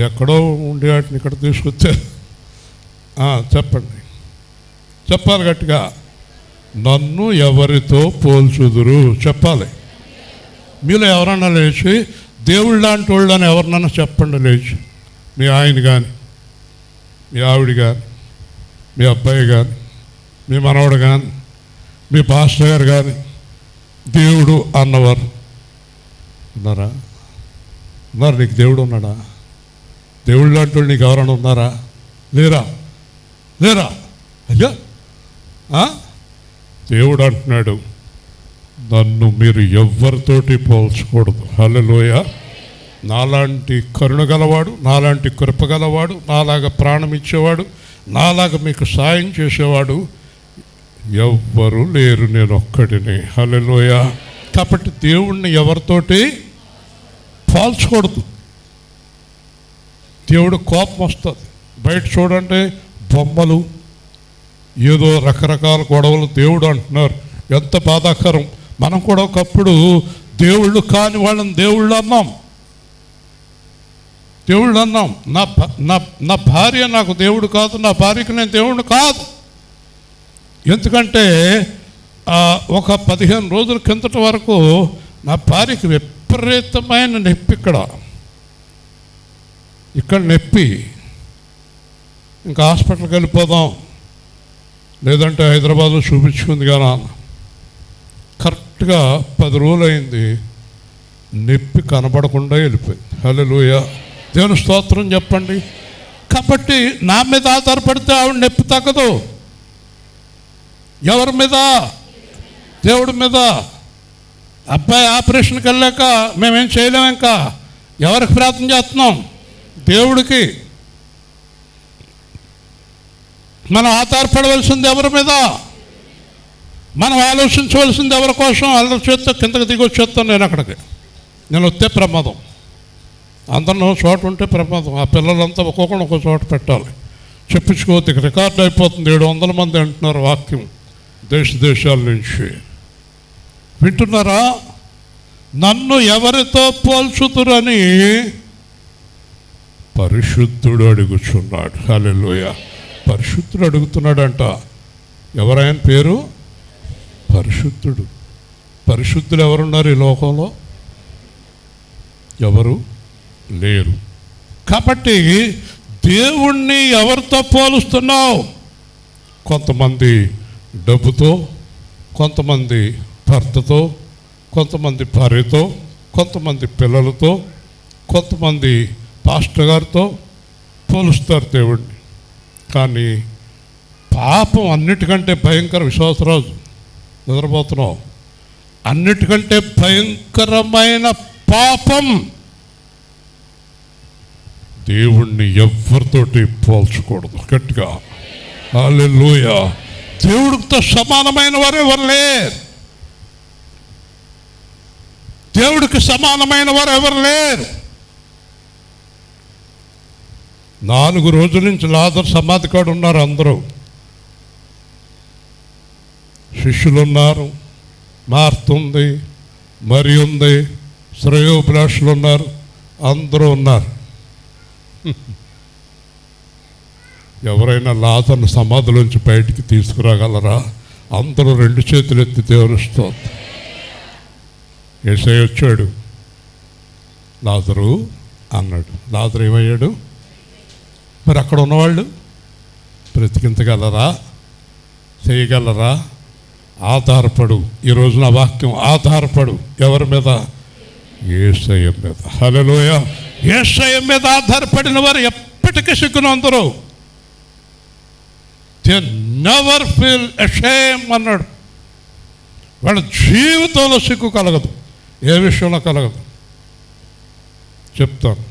ఎక్కడో ఉండే వాటిని ఇక్కడ తీసుకొచ్చా. చెప్పండి, చెప్పాలి గట్టిగా. నన్ను ఎవరితో పోల్చుదురు చెప్పాలి. మీలో ఎవరన్నా లేచి దేవుళ్ళు లాంటి వాళ్ళు అని ఎవరినన్నా చెప్పండి లేచి. మీ ఆయన కానీ, మీ ఆవిడ కానీ, మీ అబ్బాయి కానీ, మీ మనవడు కానీ, మీ పాస్టర్ గారు కానీ దేవుడు అన్నవారు ఉన్నారా? ఉన్నారు. నీకు దేవుడు ఉన్నాడా? దేవుడు లాంటి వాళ్ళు నీకు ఎవరైనా ఉన్నారా? లేరా? అయ్యా, దేవుడు అంటున్నాడు, నన్ను మీరు ఎవ్వరితోటి పోల్చకూడదు. హల్లెలూయా. నాలాంటి కరుణ గలవాడు, నాలాంటి కృప గలవాడు, నాలాగా ప్రాణం ఇచ్చేవాడు, నాలాగా మీకు సాయం చేసేవాడు ఎవ్వరూ లేరు, నేను ఒక్కడిని. హల్లెలూయా. కాబట్టి దేవుణ్ణి ఎవరితోటి పోల్చకూడదు. దేవుడు కోపం వస్తుంది. బయట చూడండి, బొమ్మలు, ఏదో రకరకాల గొడవలు దేవుడు అంటున్నారు. ఎంత బాధాకరం. మనం కూడా ఒకప్పుడు దేవుళ్ళు కాని వాళ్ళని దేవుళ్ళు అన్నాం. నా భార్య నాకు దేవుడు కాదు, నా భార్యకి నేను దేవుడు కాదు. ఎందుకంటే ఒక 15 రోజుల కిందటి వరకు నా భార్యకి విపరీతమైన నొప్పి ఇక్కడ నొప్పి. ఇంకా హాస్పిటల్కి వెళ్ళిపోదాం, లేదంటే హైదరాబాద్లో చూపించుకుంది కానీ కరెక్ట్గా 10 రోజులు అయింది, నొప్పి కనబడకుండా వెళ్ళిపోయింది. హల్లెలూయా, దేవుని స్తోత్రం చెప్పండి. కాబట్టి నా మీద ఆధారపడితే ఆవిడ నొప్పి తగ్గదు. ఎవరి మీద? దేవుడి మీద. అబ్బాయి ఆపరేషన్కి వెళ్ళాక మేమేం చేయలేము. ఇంకా ఎవరికి ప్రార్థన చేస్తున్నాం? దేవుడికి. మనం ఆధారపడవలసింది ఎవరి మీద? మనం ఆలోచించవలసింది ఎవరి కోసం? అల్లరి చేత్తో కిందకి దిగి వచ్చేస్తాను నేను వస్తే ప్రమాదం. అందరిలో చోట ఉంటే ప్రమాదం. ఆ పిల్లలంతా ఒక్కొక్కరు ఒక్కో చోట పెట్టాలి. చెప్పించుకోవద్దు. ఇక రికార్డు అయిపోతుంది. 700 మంది అంటున్నారు వాక్యం దేశాల నుంచి. వింటున్నారా? నన్ను ఎవరితో పోల్చుతురని పరిశుద్ధుడు అడుగుచున్నాడు. హల్లెలూయా, పరిశుద్ధుడు అడుగుతున్నాడంట. ఎవరైనా పేరు? పరిశుద్ధుడు. పరిశుద్ధులు ఎవరున్నారు ఈ లోకంలో? ఎవరు లేరు. కాబట్టి దేవుణ్ణి ఎవరితో పోలుస్తున్నావు? కొంతమంది డబ్బుతో, కొంతమంది భర్తతో, కొంతమంది భార్యతో, కొంతమంది పిల్లలతో, కొంతమంది పాస్టర్ గారితో పోలుస్తారు దేవుణ్ణి. కానీ పాపం అన్నిటికంటే భయంకర. విశ్వాసరాజు నిద్రపోతున్నావు. అన్నిటికంటే భయంకరమైన పాపం దేవుణ్ణి ఎవరితోటి పోల్చకూడదు. గట్టిగా హల్లెలూయా. దేవుడితో సమానమైన వారు ఎవరు లేరు. దేవుడికి సమానమైన వారు ఎవరు లేరు. 4 రోజుల నుంచి లాజరు సమాధి కాడ ఉన్నారు అందరూ. శిష్యులు ఉన్నారు, మార్త ఉంది, మరి ఉంది, శ్రేయోభిలాషులు ఉన్నారు, అందరూ ఉన్నారు. ఎవరైనా లాజరును సమాధిలోంచి బయటికి తీసుకురాగలరా? అందరూ 2 చేతులు ఎత్తి దేవుని స్తోత్రం. యేసయ్య వచ్చాడు, లాజరు అన్నాడు. లాజరు ఏమయ్యాడు? మరి అక్కడ ఉన్నవాళ్ళు బ్రతికించగలరా? చేయగలరా? ఆధారపడు. ఈరోజు నా వాక్యం ఆధారపడు. ఎవరి మీద? యేసయ్య మీద. హల్లెలూయా. యేసయ్య మీద ఆధారపడిన వారు ఎప్పటికీ సిగ్గునందరు. దే నెవర్ ఫీల్ అషేమ్ అన్నాడు. వాళ్ళ జీవితంలో సిగ్గు కలగదు. ఏ విషయంలో కలగదు. చెప్తాను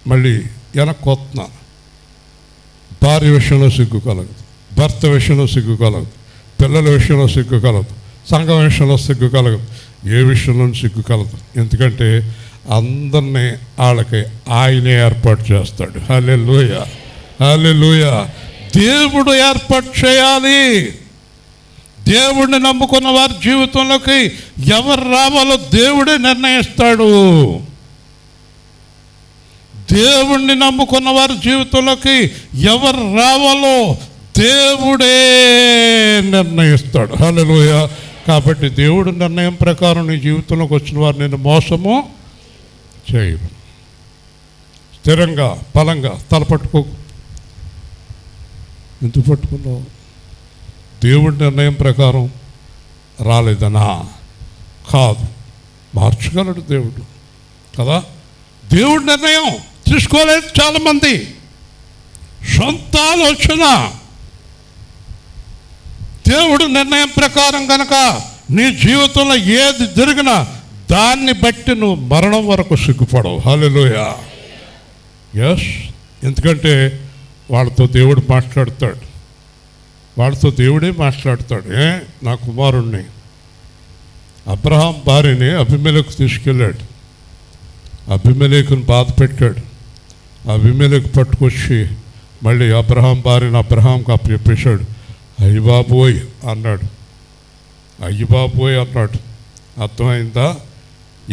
మళ్ళీ వెనక్కి వస్తున్నాను. భార్య విషయంలో సిగ్గు కలగదు, భర్త విషయంలో సిగ్గు కలగదు, పిల్లల విషయంలో సిగ్గు కలగదు, సంఘం విషయంలో సిగ్గు కలగదు, ఏ విషయంలో సిగ్గు కలదు. ఎందుకంటే అందరినీ వాళ్ళకి ఆయనే ఏర్పాటు చేస్తాడు. హల్లెలూయా, హల్లెలూయా. దేవుడు ఏర్పాటు చేయాలి. దేవుడిని నమ్ముకున్న వారి జీవితంలోకి ఎవరు రావాలో దేవుడే నిర్ణయిస్తాడు. దేవుణ్ణి నమ్ముకున్న వారి జీవితంలోకి ఎవరు రావాలో దేవుడే నిర్ణయిస్తాడు. హల్లెలూయా. కాబట్టి దేవుడి నిర్ణయం ప్రకారం నీ జీవితంలోకి వచ్చిన వారు నేను మోసము చేయను. స్థిరంగా బలంగా తలపట్టుకో. ఎందుకు పట్టుకున్నావు? దేవుడి నిర్ణయం ప్రకారం రాలేదనా? కాదు, మార్చగలడు దేవుడు కదా. దేవుడి నిర్ణయం తీసుకోలేదు చాలామంది. సొంత ఆలోచన. దేవుడి నిర్ణయం ప్రకారం కనుక నీ జీవితంలో ఏది జరిగినా దాన్ని బట్టి నువ్వు మరణం వరకు సిగ్గుపడవు. హల్లెలూయా. ఎస్, ఎందుకంటే వాళ్ళతో దేవుడు మాట్లాడతాడు. వాళ్ళతో దేవుడే మాట్లాడతాడు. నా కుమారుణ్ణి అబ్రహాం భార్యని అబీమెలెకు తీసుకెళ్ళాడు. అబీమెలెకుని బాధ పెట్టాడు. అబీమెలెకు పట్టుకొచ్చి మళ్ళీ అబ్రహాం భార్యని అబ్రహాంకి అప్పచెప్పేశాడు. అయ్యి బాబోయ్ అన్నాడు. అయ్యి బాబోయ్ అన్నాడు. అర్థమైందా?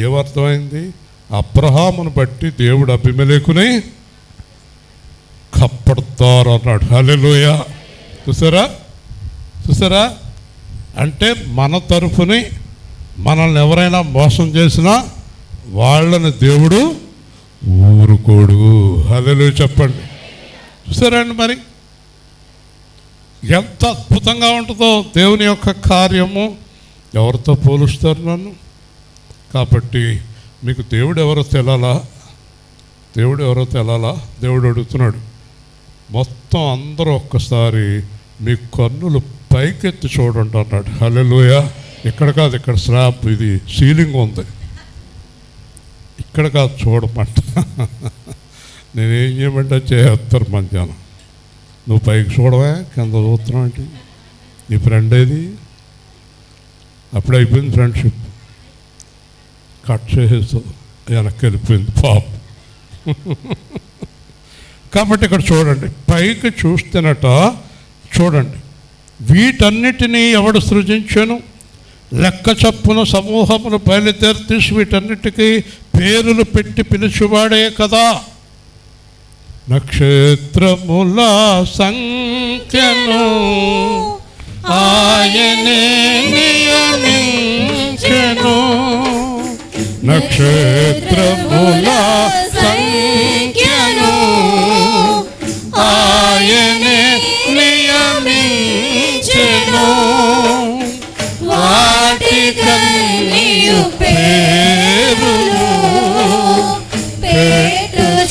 ఏమర్థమైంది? అబ్రహామును బట్టి దేవుడు అబీమెలెకుని కప్పడతారు అన్నాడు. హల్లెలూయా. చూసారా? అంటే మన తరఫుని మనల్ని ఎవరైనా మోసం చేసినా వాళ్ళని దేవుడు ఊరుకోడు. హల్లెలూయా చెప్పండి. సరే అండి, మరి ఎంత అద్భుతంగా ఉంటుందో దేవుని యొక్క కార్యము. ఎవరితో పోలుస్తారు నన్ను? కాబట్టి మీకు దేవుడు ఎవరో తెలాలా? దేవుడు అడుగుతున్నాడు. మొత్తం అందరూ ఒక్కసారి మీ కన్నులు పైకెత్తి చూడండి అన్నాడు. హల్లెలూయా. ఇక్కడ కాదు, ఇక్కడ స్లాబ్, ఇది సీలింగ్ ఉంది, ఇక్కడ కాదు చూడమంట. నేనేం చేయమంటే చేస్తారు మధ్యాహ్నం. నువ్వు పైకి చూడవా, కింద చూస్తున్నావు అంటే. నీ ఫ్రెండ్ ఏది? అప్పుడు అయిపోయింది ఫ్రెండ్షిప్, కట్ చేసేస్తావు, వెనక్కి వెళ్ళిపోయింది పాప. కాబట్టి ఇక్కడ చూడండి, పైకి చూస్తేనట చూడండి, వీటన్నిటినీ ఎవడు సృజించెను? లెక్క చప్పున సమూహమును బయలుదేరి తీసి వీటన్నిటికీ పేర్లు పెట్టి పిలిచివాడే కదా. నక్షత్రముల సంఖ్యను ఆయనే నియమించెను. నక్షత్రముల సంఖ్యను ఆయనే నియమించెను. వాటికన్నియు పేరులు పెట్టుచున్నవాడును.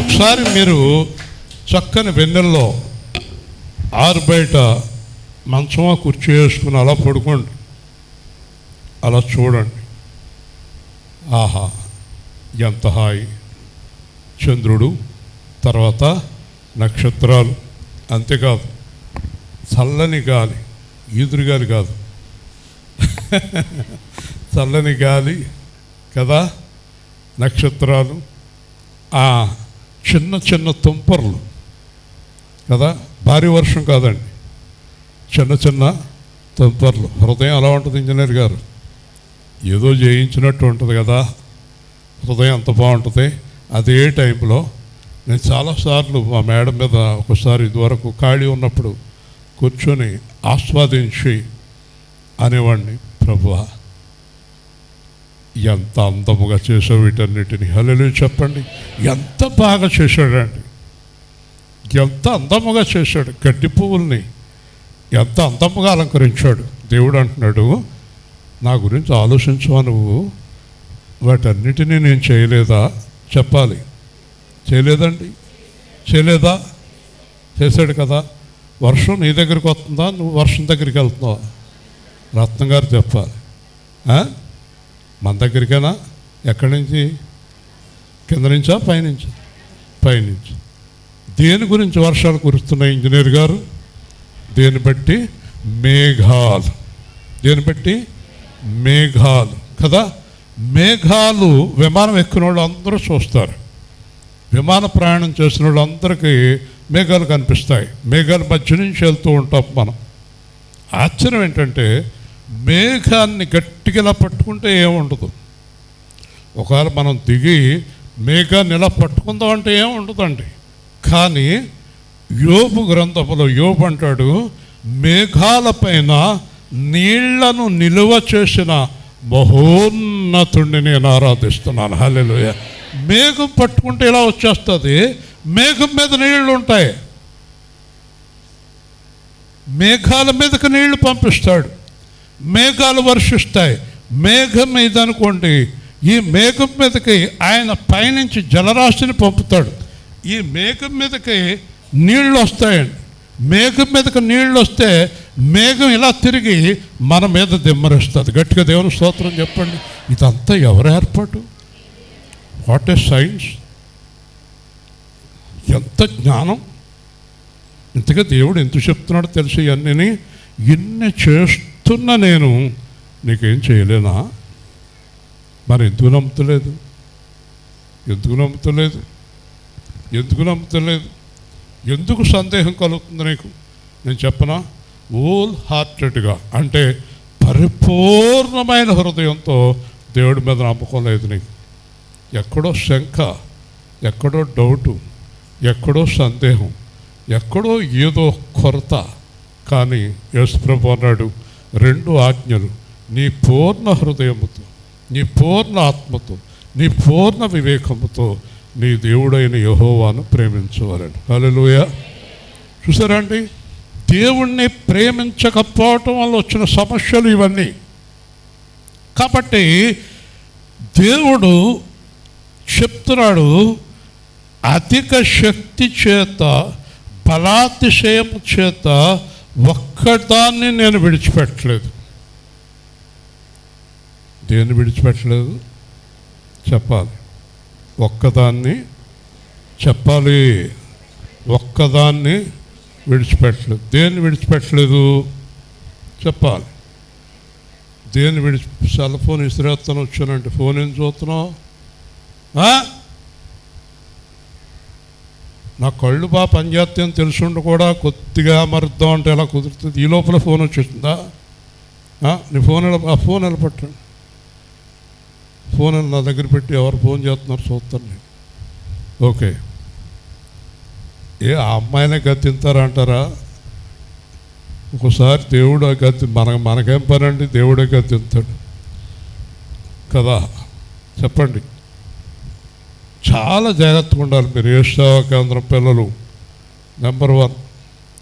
ఒకసారి మీరు చక్కని వెన్నెల్లో ఆరు బయట మంచమా కుర్చీ వేసుకుని అలా పడుకోండి, అలా చూడండి. ఆహా, ఎంత హాయి! చంద్రుడు, తర్వాత నక్షత్రాలు, అంతేకాదు చల్లని గాలి, ఈదురు గాలి కాదు, చల్లని గాలి కదా, నక్షత్రాలు, చిన్న చిన్న తుంపర్లు కదా, భారీ వర్షం కాదండి, చిన్న చిన్న తుంపర్లు. హృదయం అలా ఉంటుంది ఇంజనీర్ గారు, ఏదో జయించినట్టు ఉంటుంది కదా, హృదయం అంత బాగుంటుంది. అదే టైంలో నేను చాలాసార్లు మా మేడం మీద ఒకసారి ఇదివరకు ఖాళీ ఉన్నప్పుడు కూర్చొని ఆస్వాదించి అనేవాడిని, ప్రభువా ఎంత అందముగా చేసావు వీటన్నిటిని. హల్లెలూయా చెప్పండి. ఎంత బాగా చేశాడండి, ఎంత అందముగా చేశాడు. గడ్డి పువ్వుల్ని ఎంత అందముగా అలంకరించాడు. దేవుడు అంటున్నాడు, నా గురించి ఆలోచించవా నువ్వు? వాటన్నిటినీ నేను చేయలేదా? చెప్పాలి. చేయలేదండి, చేయలేదా? చేశాడు కదా. వర్షం నీ దగ్గరికి వస్తుందా, నువ్వు వర్షం దగ్గరికి వెళ్తున్నావా? రత్నం గారు చెప్పాలి. మన దగ్గరికైనా? ఎక్కడి నుంచి? కింద నుంచా పైనుంచి? పైనుంచి. దేని గురించి వర్షాలు కురుస్తున్నాయి ఇంజనీర్ గారు? దేని బట్టి? మేఘాలు. దేని బట్టి? మేఘాలు కదా. మేఘాలు, విమానం ఎక్కిన వాళ్ళు అందరూ చూస్తారు. విమాన ప్రయాణం చేసిన వాళ్ళందరికీ మేఘాలు కనిపిస్తాయి. మేఘాల మధ్య నుంచి వెళ్తూ ఉంటాం మనం. ఆశ్చర్యం ఏంటంటే మేఘాన్ని గట్టిగా ఇలా పట్టుకుంటే ఏముండదు. ఒకవేళ మనం దిగి మేఘాన్ని ఇలా పట్టుకుందాం అంటే ఏముండదండి. కానీ యోబు గ్రంథంలో యోబు అంటాడు, మేఘాలపైన నీళ్లను నిలువ చేసిన మహోన్నతుడిని నేను ఆరాధిస్తున్నాను. హల్లెలూయా. మేఘం పట్టుకుంటే ఇలా వచ్చేస్తుంది, మేఘం మీద నీళ్లు ఉంటాయి, మేఘాల మీదకి నీళ్లు పంపిస్తాడు, మేఘాలు వర్షిస్తాయి. మేఘం మీద అనుకోండి, ఈ మేఘం మీదకి ఆయన పైనుంచి జలరాశిని పంపుతాడు. ఈ మేఘం మీదకి నీళ్ళు వస్తాయండి. మేఘం మీదకి నీళ్ళు వస్తే మేఘం ఇలా తిరిగి మన మీద దిమ్మరిస్తుంది. గట్టిగా దేవుని స్తోత్రం చెప్పండి. ఇదంతా ఎవరి ఏర్పాటు? What a science! ఎంత జ్ఞానం! ఇంతగా దేవుడు ఎందుకు చెప్తున్నాడో తెలిసి ఇవన్నీ ఇన్ని చేస్తున్నా నేను నీకేం చేయలేనా? మరి ఎందుకు నమ్ముతలేదు? ఎందుకు నమ్ముతలేదు? ఎందుకు నమ్ముతలేదు? ఎందుకు సందేహం కలుగుతుంది నీకు? నేను చెప్పనా? హోల్ హార్టెడ్గా, అంటే పరిపూర్ణమైన హృదయంతో దేవుడి మీద నమ్మకం లేదు నీకు. ఎక్కడో శంక, ఎక్కడో డౌటు, ఎక్కడో సందేహం, ఎక్కడో ఏదో కొరత. కానీ యేసుప్రభు అన్నాడు, 2 ఆజ్ఞలు నీ పూర్ణ హృదయముతో, నీ పూర్ణ ఆత్మతో, నీ పూర్ణ వివేకముతో నీ దేవుడైన యెహోవాను ప్రేమించవాలని. హల్లెలూయా. చూసారా అండి, దేవుణ్ణి ప్రేమించకపోవటం వల్ల వచ్చిన సమస్యలు ఇవన్నీ. కాబట్టి దేవుడు చెప్తున్నాడు, అధిక శక్తి చేత, బలాతిశయము చేత ఒక్కదాన్ని నేను విడిచిపెట్టలేదు. దేన్ని విడిచిపెట్టలేదు చెప్పాలి. ఒక్కదాన్ని చెప్పాలి. ఒక్కదాన్ని విడిచిపెట్టలేదు. దేన్ని విడిచిపెట్టలేదు చెప్పాలి. దేన్ని సెల్ ఫోన్ ఇసిరేస్తాను వచ్చానంటే ఫోన్ ఏం చూస్తున్నావు? నా కళ్ళు బాగా పనిచేస్తాయని తెలుసుండి కూడా కొద్దిగా మరుద్దాం అంటే ఎలా కుదురుతుంది? ఈ లోపల ఫోన్ వచ్చేసిందా? నీ ఫోన్ ఆ ఫోన్ ఎలా పట్టండి, ఫోన్ నా దగ్గర పెట్టి ఎవరు ఫోన్ చేస్తున్నారు చూస్తాను నేను. ఓకే, ఆ అమ్మాయినే గద్దింతారంటారా? ఒకసారి దేవుడు గద్ది మనకేం పని అండి, దేవుడే గద్దింతాడు కదా. చెప్పండి, చాలా జాగ్రత్తగా ఉండాలి మీరు. ఏ సేవా కేంద్రం పిల్లలు నెంబర్ 1.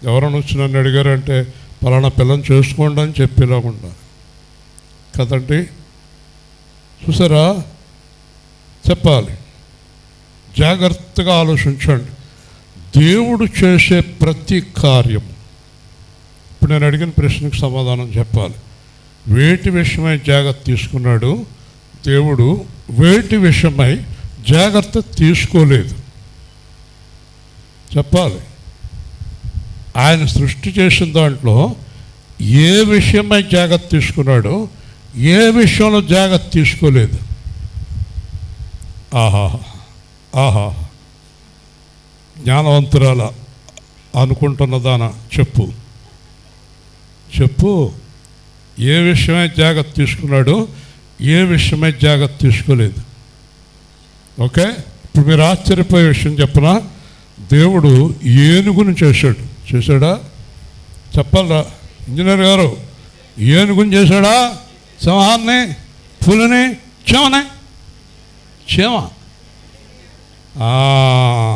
ఎవరైనా వచ్చి నన్ను అడిగారంటే పలానా పిల్లని చేసుకోండి అని చెప్పేలాగా ఉండాలి కదండి. చూసారా, చెప్పాలి. జాగ్రత్తగా ఆలోచించండి. దేవుడు చేసే ప్రతి కార్యము, ఇప్పుడు నేను అడిగిన ప్రశ్నకు సమాధానం చెప్పాలి. వేటి విషయమై జాగ్రత్త తీసుకున్నాడు దేవుడు? వేటి విషయమై జాగ్రత్త తీసుకోలేదు చెప్పాలి. ఆయన సృష్టి చేసిన దాంట్లో ఏ విషయమై జాగ్రత్త తీసుకున్నాడో, ఏ విషయంలో జాగ్రత్త తీసుకోలేదు. ఆహా ఆహా, జ్ఞానవంతురాల అనుకుంటున్నదానా చెప్పు చెప్పు. ఏ విషయమై జాగ్రత్త తీసుకున్నాడు, ఏ విషయమై జాగ్రత్త తీసుకోలేదు. ఓకే, ఇప్పుడు మీరు ఆశ్చర్యపోయే విషయం చెప్పనా? దేవుడు ఏనుగుని చేశాడా చెప్పాలరా ఇంజనీర్ గారు? ఏనుగుని చేశాడా? సింహాన్ని, పులిని, చీమని? చీమ.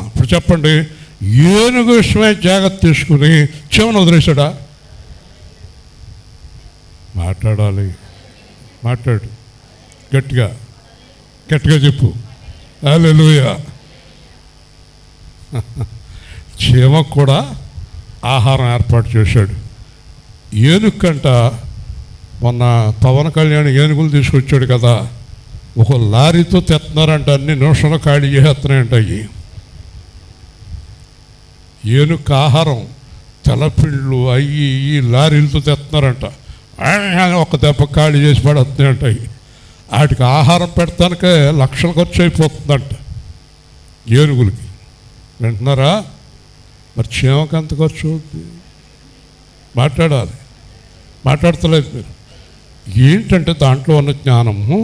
ఇప్పుడు చెప్పండి, ఏనుగు విషయమై జాగ్రత్త తీసుకుని చీమను వదిలేశాడా? మాట్లాడాలి, మాట్లాడు, గట్టిగా గట్టిగా చెప్పు. హల్లెలూయా. చీమకు కూడా ఆహారం ఏర్పాటు చేశాడు. ఏనుకంట మొన్న పవన్ కళ్యాణ్ ఏనుగులు తీసుకొచ్చాడు కదా, ఒక లారీతో తెస్తున్నారంట, అన్ని నిమిషంలో ఖాళీ చేస్తున్నాయంట. అవి ఏనుగు ఆహారం తెల్లపిండ్లు అయ్యి ఈ లారీలతో తెస్తున్నారంట, ఒక దెబ్బ ఖాళీ చేసి పడుతున్నాయంట. అవి వాటికి ఆహారం పెడతానికే లక్షల ఖర్చు అయిపోతుందంట ఏనుగులకి. వింటున్నారా? మరి చీమకి ఎంత ఖర్చు అవుతుంది? మాట్లాడాలి, మాట్లాడతలేదు మీరు. ఏంటంటే దాంట్లో ఉన్న జ్ఞానము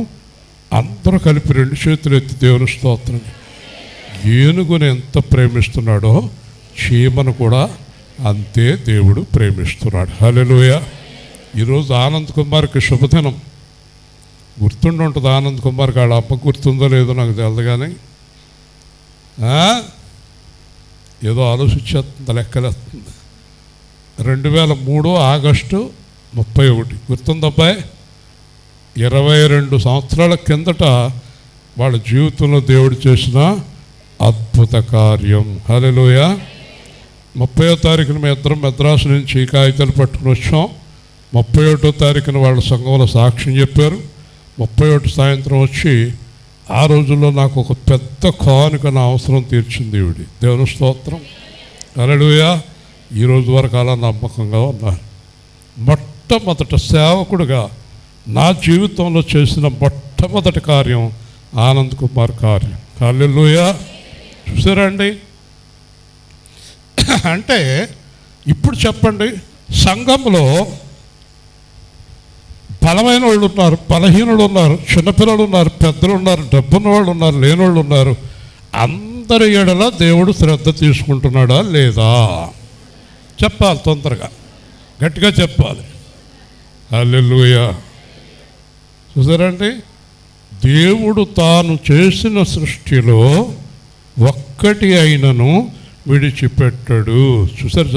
అందరూ కలిపి 2 చేతులు ఎత్తి దేవుని స్తోత్రం. ఏనుగుని ఎంత ప్రేమిస్తున్నాడో చీమను కూడా అంతే దేవుడు ప్రేమిస్తున్నాడు. హల్లెలూయా. ఈరోజు ఆనంద్ కుమార్కి శుభదినం. గుర్తుండి ఉంటుంది ఆనంద్ కుమార్ కాడ. అప్పకు గుర్తుందో లేదో నాకు తెలియదు, కానీ ఏదో ఆలోచించేస్తుంది, లెక్కలేస్తుంది. 2003 ఆగస్టు 31 గుర్తుందబ్బాయి. 22 సంవత్సరాల కిందట వాళ్ళ జీవితంలో దేవుడు చేసిన అద్భుత కార్యం. హల్లెలూయా. 30వ తారీఖున మేము ఇద్దరం మద్రాసు నుంచి కాగితాలు పట్టుకుని వచ్చాం. 31వ తారీఖున వాళ్ళ సంఘంలో సాక్ష్యం చెప్పారు. 31 సాయంత్రం వచ్చి, ఆ రోజుల్లో నాకు ఒక పెద్ద కానుక నా అవసరం తీర్చింది దేవుడి. దేవుని స్తోత్రం. హల్లెలూయా. ఈ రోజు వరకు అలా నమ్మకంగా ఉన్నారు. మొట్టమొదట సేవకుడుగా నా జీవితంలో చేసిన మొట్టమొదటి కార్యం ఆనంద్ కుమార్ కార్యం. హల్లెలూయా. చూసారండి? అంటే ఇప్పుడు చెప్పండి, సంఘంలో బలమైన వాళ్ళు ఉన్నారు, బలహీనులు ఉన్నారు, చిన్నపిల్లలు ఉన్నారు, పెద్దలు ఉన్నారు, డబ్బున్న వాళ్ళు ఉన్నారు, లేని వాళ్ళు ఉన్నారు. అందరి ఎడల దేవుడు శ్రద్ధ తీసుకుంటున్నాడా లేదా చెప్పాలి, తొందరగా గట్టిగా చెప్పాలి. హల్లెలూయా. చూసారండి, దేవుడు తాను చేసిన సృష్టిలో ఒక్కటి అయినను విడిచిపెట్టడు. చూసారు,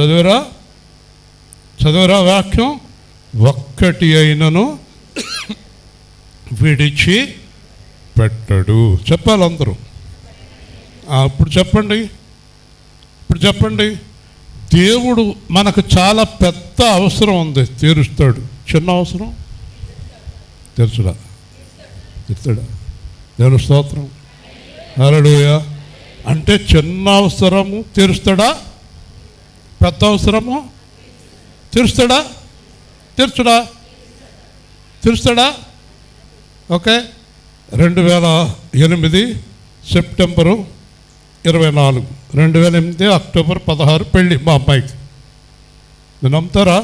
చదివరా వాక్యం? ఒక్కటి అయినను విడిచి పెట్టడు. చెప్పాలి అందరూ. ఇప్పుడు చెప్పండి. దేవుడు మనకు చాలా పెద్ద అవసరం ఉంది, తీరుస్తాడు. చిన్న అవసరం తీర్చడా? దేవుని స్తోత్రం, హల్లెలూయా. అంటే చిన్న అవసరము తీరుస్తాడా? పెద్ద అవసరము తీరుస్తాడా? తీరుస్తాడా? ఓకే. 2008 సెప్టెంబరు 24, 2008 అక్టోబర్ 16 పెళ్ళి మా అమ్మాయికి. నేను నమ్ముతారా?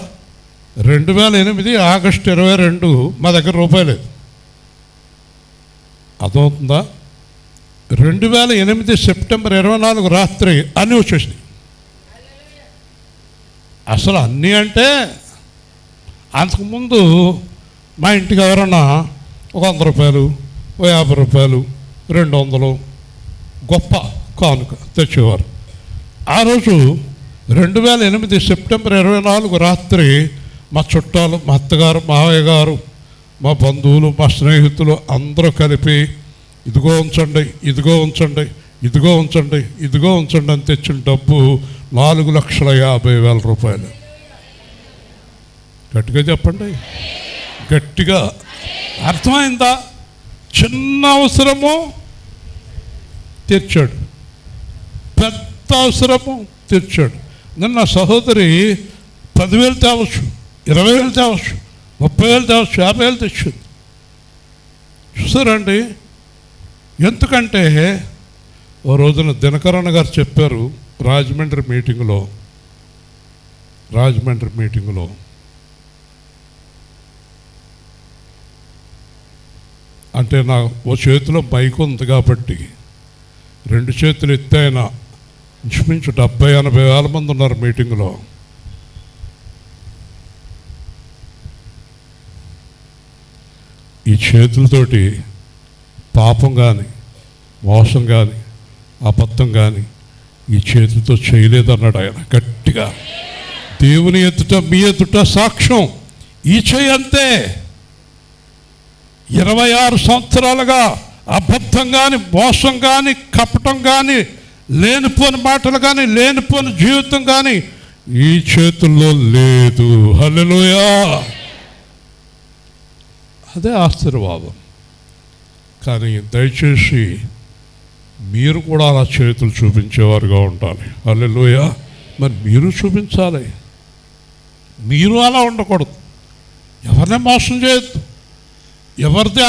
2008 ఆగస్టు 22 మా దగ్గర రూపాయి లేదు. అర్థమవుతుందా? 2008 సెప్టెంబర్ 24 రాత్రి అన్నీ వచ్చేసినాయి. అసలు అన్నీ అంటే అంతకుముందు మా ఇంటికి ఎవరన్నా ఒక 100 రూపాయలు, ఓ 50 రూపాయలు, 200 గొప్ప కానుక తెచ్చేవారు. ఆ రోజు 2008 సెప్టెంబర్ 24 రాత్రి మా చుట్టాలు, మా అత్తగారు, మావయ్య గారు, మా బంధువులు, మా స్నేహితులు అందరూ కలిపి ఇదిగో ఉంచండి అని తెచ్చిన డబ్బు 4,50,000 రూపాయలు. గట్టిగా చెప్పండి, గట్టిగా. అర్థమైందా? చిన్న అవసరము తీర్చాడు, పెద్ద అవసరము తీర్చాడు. నిన్న సహోదరి 10,000 తేవచ్చు, 20,000 తేవచ్చు, 30,000 తేవచ్చు, 50,000 తెచ్చింది. చూసారండి? ఎందుకంటే ఓ రోజున దినకరణ గారు చెప్పారు రాజమండ్రి మీటింగులో అంటే నా ఓ చేతిలో మైక్ ఉంది కాబట్టి 2 చేతులు ఎత్తి ఆయన ఇంచుమించు 70-80 వేల మంది ఉన్నారు మీటింగులో. ఈ చేతులతోటి పాపం కానీ, మోసం కానీ, అబద్ధం కానీ ఈ చేతులతో చేయలేదన్నాడు ఆయన గట్టిగా. దేవుని ఎదుట, మీ ఎదుట సాక్ష్యం, ఈ చేయి అంతే. 26 సంవత్సరాలుగా అబద్ధం కానీ, మోసం కానీ, కపటం కానీ, లేనిపోని మాటలు కానీ, లేనిపోని జీవితం కానీ ఈ చేతుల్లో లేదు. హల్లెలూయా. అదే ఆశీర్వాదం. కానీ దయచేసి మీరు కూడా అలా చేతులు చూపించేవారుగా ఉండాలి. హల్లెలూయా. మరి మీరు చూపించాలి, మీరు అలా ఉండకూడదు. ఎవరిని మోసం చేయొద్దు, ఎవరిది